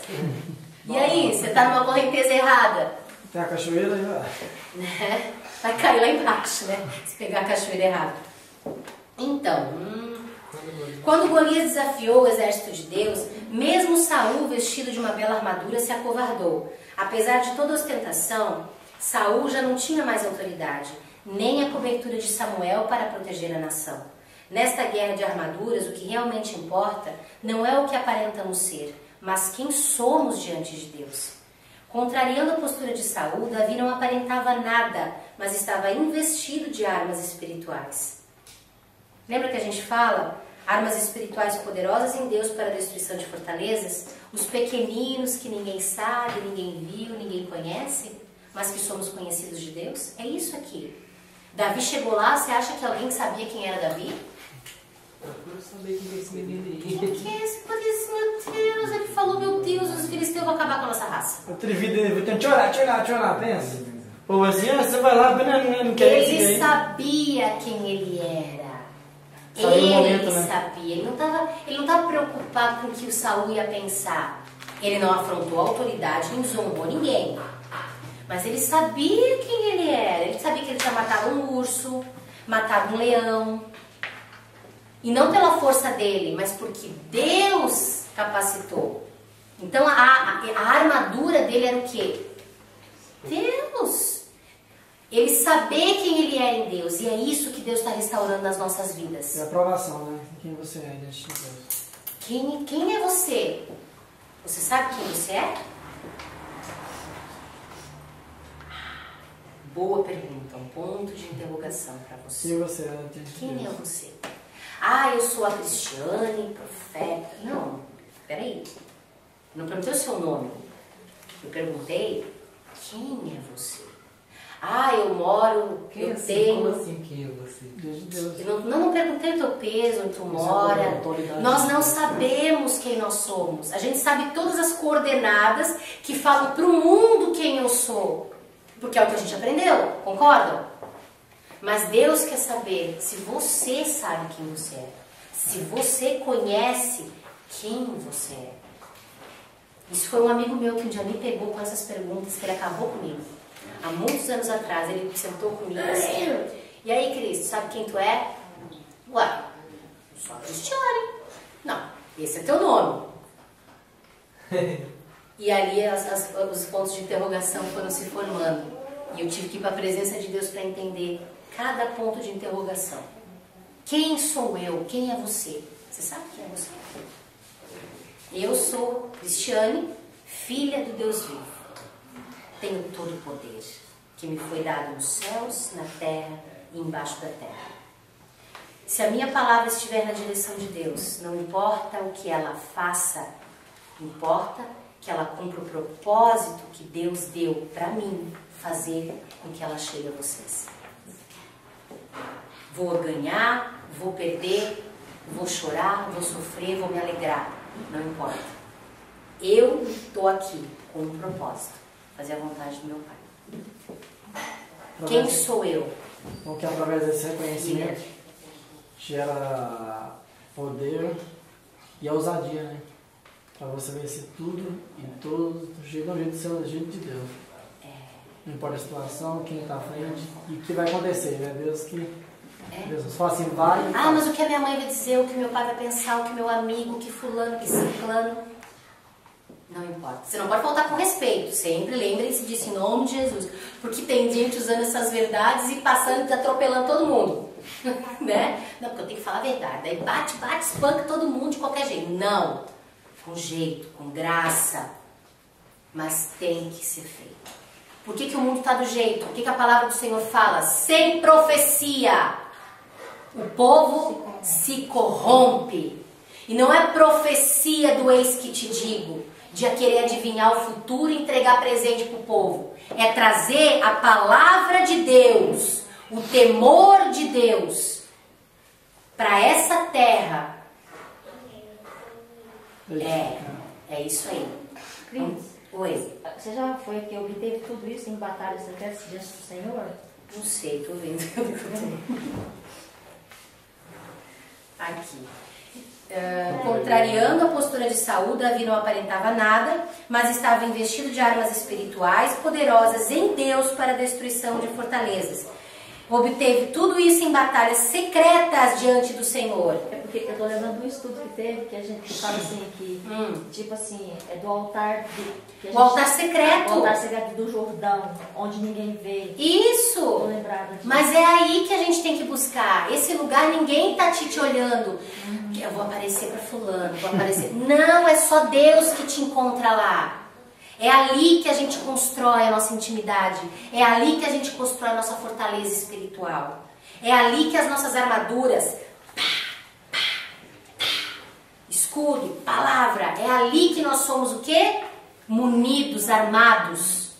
E aí, você está numa correnteza errada? Tem a cachoeira aí, Né? Vai cair lá embaixo, né? Se pegar a cachoeira errada. Então, quando Golias desafiou o exército de Deus, mesmo Saul, vestido de uma bela armadura, se acovardou. Apesar de toda a ostentação, Saul já não tinha mais autoridade, nem a cobertura de Samuel para proteger a nação. Nesta guerra de armaduras, o que realmente importa não é o que aparentamos ser, mas quem somos diante de Deus. Contrariando a postura de Saul, Davi não aparentava nada, mas estava investido de armas espirituais. Lembra que a gente fala? Armas espirituais poderosas em Deus para a destruição de fortalezas? Os pequeninos que ninguém sabe, ninguém viu, ninguém conhece, mas que somos conhecidos de Deus? É isso aqui. Davi chegou lá, você acha que alguém sabia quem era Davi? Eu não sabia quem é esse menino aí. Por que esse? Por isso, meu Deus, ele falou, meu Deus, os filisteus vão acabar com a nossa raça. Atrevido, tente orar, pensa. Ou assim, você vai lá, não quer Ele sabia quem ele era. Sabe Ele o momento, né? sabia. Ele não estava preocupado com o que o Saul ia pensar. Ele não afrontou a autoridade, nem zombou ninguém. Mas ele sabia quem ele era. Ele sabia que ele tinha matado um urso, matado um leão. E não pela força dele, mas porque Deus capacitou. Então a armadura dele era o quê? Deus. Ele saber quem ele é em Deus. E é isso que Deus está restaurando nas nossas vidas. É a aprovação, né? Quem você é diante de Deus. Quem é você? Você sabe quem você é? Boa pergunta, um ponto de interrogação para você. Quem você é diante de Quem Deus? é você? Ah, eu sou a Cristiane, profeta. Não, peraí. Não perguntei o seu nome. Eu perguntei, quem é você? Ah, eu moro, eu tenho... Como assim, quem é você? Deus de Deus. Eu não perguntei o teu peso, onde tu mora. Nós não sabemos quem nós somos. A gente sabe todas as coordenadas que falam para o mundo quem eu sou. Porque é o que a gente aprendeu, concordam? Mas Deus quer saber se você sabe quem você é. Se você conhece quem você é. Isso foi um amigo meu que um dia me pegou com essas perguntas, que ele acabou comigo. Há muitos anos atrás, ele sentou comigo assim. E aí, Cristo, sabe quem tu é? Ué, sou a Cristiane. Não, esse é teu nome. E ali os pontos de interrogação foram se formando. E eu tive que ir para a presença de Deus para entender cada ponto de interrogação. Quem sou eu? Quem é você? Você sabe quem é você? Eu sou Cristiane, filha do Deus vivo. Tenho todo o poder que me foi dado nos céus, na terra e embaixo da terra. Se a minha palavra estiver na direção de Deus, não importa o que ela faça, importa que ela cumpra o propósito que Deus deu para mim fazer com que ela chegue a vocês. Vou ganhar, vou perder, vou chorar, vou sofrer, vou me alegrar. Não importa. Eu estou aqui com um propósito. Fazer a vontade do meu Pai. Quem sou eu? Porque através desse reconhecimento gera poder e a ousadia, né? Para você vencer tudo e todos do jeito de ser o jeito de Deus. Não importa a situação, quem está à frente e o que vai acontecer, né? Deus Deus fala assim, vai. Ah, mas o que a minha mãe vai dizer, o que meu pai vai pensar, o que meu amigo, o que fulano, o que ciclano. Não importa. Você não pode faltar com respeito. Sempre lembrem-se disso em nome de Jesus. Porque tem gente usando essas verdades e passando, atropelando todo mundo. Né? Não, porque eu tenho que falar a verdade. Daí bate, espanca todo mundo de qualquer jeito. Não. Com jeito, com graça. Mas tem que ser feito. Por que o mundo está do jeito? O que a palavra do Senhor fala? Sem profecia, o povo se corrompe. E não é profecia do eis que te digo, de querer adivinhar o futuro e entregar presente para o povo. É trazer a palavra de Deus, o temor de Deus, para essa terra. É isso aí. Cris, oi. você já foi aqui, obteve tudo isso em batalhas secretas diante do Senhor? Não sei, tô vendo. Aqui. Contrariando a postura de Saul, Davi não aparentava nada, mas estava investido de armas espirituais poderosas em Deus para a destruição de fortalezas. Obteve tudo isso em batalhas secretas diante do Senhor. É porque eu estou lembrando um estudo que teve, que a gente fala assim, que tipo assim, é do altar o altar secreto. O altar secreto do Jordão, onde ninguém vê. Isso! Tô lembrada disso. Mas é aí que a gente tem que buscar. Esse lugar ninguém tá te olhando. Eu vou aparecer para fulano, vou aparecer. Não, é só Deus que te encontra lá. É ali que a gente constrói a nossa intimidade. É ali que a gente constrói a nossa fortaleza espiritual. É ali que as nossas armaduras, escudo, palavra, é ali que nós somos o quê? Munidos, armados.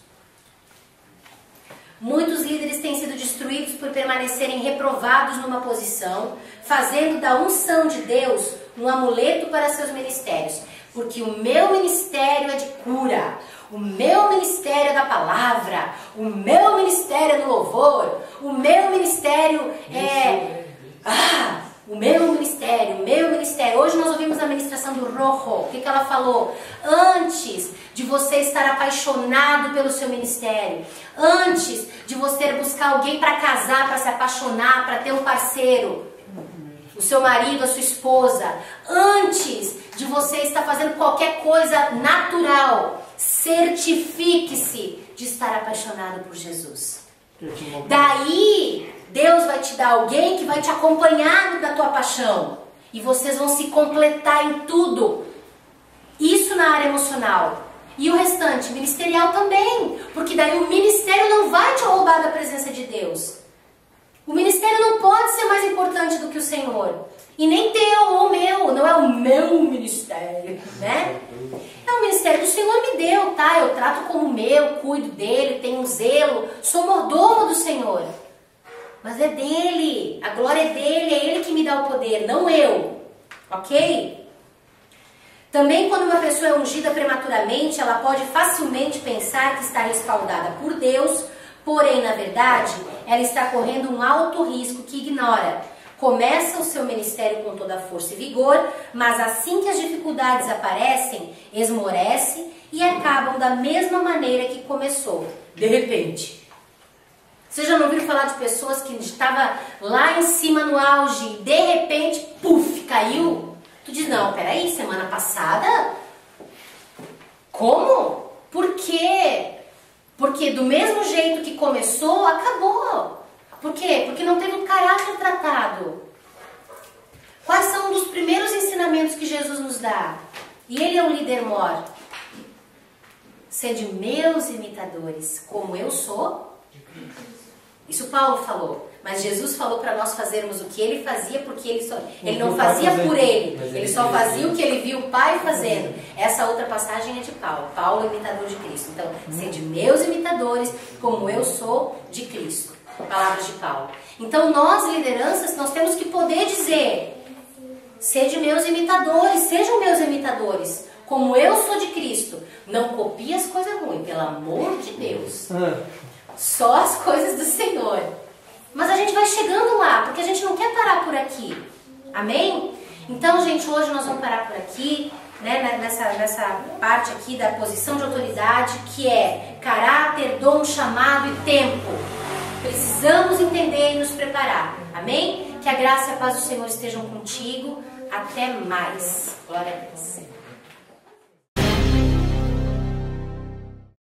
Muitos líderes têm sido destruídos por permanecerem reprovados numa posição, fazendo da unção de Deus um amuleto para seus ministérios. Porque o meu ministério é de cura, o meu ministério é da palavra, o meu ministério é do louvor, o meu ministério é... o meu ministério. Hoje nós ouvimos a ministração do Rojo. O que ela falou? Antes de você estar apaixonado pelo seu ministério, antes de você buscar alguém para casar, para se apaixonar, para ter um parceiro, o seu marido, a sua esposa, antes de você estar fazendo qualquer coisa natural, certifique-se de estar apaixonado por Jesus. Daí, Deus vai te dar alguém que vai te acompanhar na tua paixão. E vocês vão se completar em tudo. Isso na área emocional. E o restante, ministerial também. Porque daí o ministério não vai te roubar da presença de Deus. O ministério não pode ser mais importante do que o Senhor. E nem teu ou meu, não é o meu ministério, né? É o ministério que o Senhor me deu, tá? Eu trato como meu, cuido dele, tenho zelo, sou mordomo do Senhor. Mas é dele, a glória é dele, é ele que me dá o poder, não eu, ok? Também quando uma pessoa é ungida prematuramente, ela pode facilmente pensar que está respaldada por Deus, porém, na verdade, ela está correndo um alto risco que ignora. Começa o seu ministério com toda a força e vigor, mas assim que as dificuldades aparecem, esmorece e acabam da mesma maneira que começou, de repente. Você já não ouviu falar de pessoas que estavam lá em cima no auge e de repente, puf, caiu? Tu diz, não, peraí, semana passada? Como? Por quê? Porque do mesmo jeito que começou, acabou. Por quê? Porque não teve o caráter tratado. Quais são um dos primeiros ensinamentos que Jesus nos dá? E ele é o líder mor. Sede meus imitadores, como eu sou. Isso Paulo falou. Mas Jesus falou para nós fazermos o que ele fazia, porque ele não fazia por ele. Ele só fazia o que ele viu o Pai fazendo. Essa outra passagem é de Paulo. Paulo é imitador de Cristo. Então, sede meus imitadores, como eu sou de Cristo. Palavras de Paulo. Então nós, lideranças, nós temos que poder dizer: sede meus imitadores, sejam meus imitadores, como eu sou de Cristo. Não copie as coisas ruins, pelo amor de Deus. Só as coisas do Senhor. Mas a gente vai chegando lá, porque a gente não quer parar por aqui. Amém? Então, gente, hoje nós vamos parar por aqui, né, nessa parte aqui da posição de autoridade, que é caráter, dom, chamado e tempo. Precisamos entender e nos preparar. Amém? Que a graça e a paz do Senhor estejam contigo. Até mais. Glória a Deus.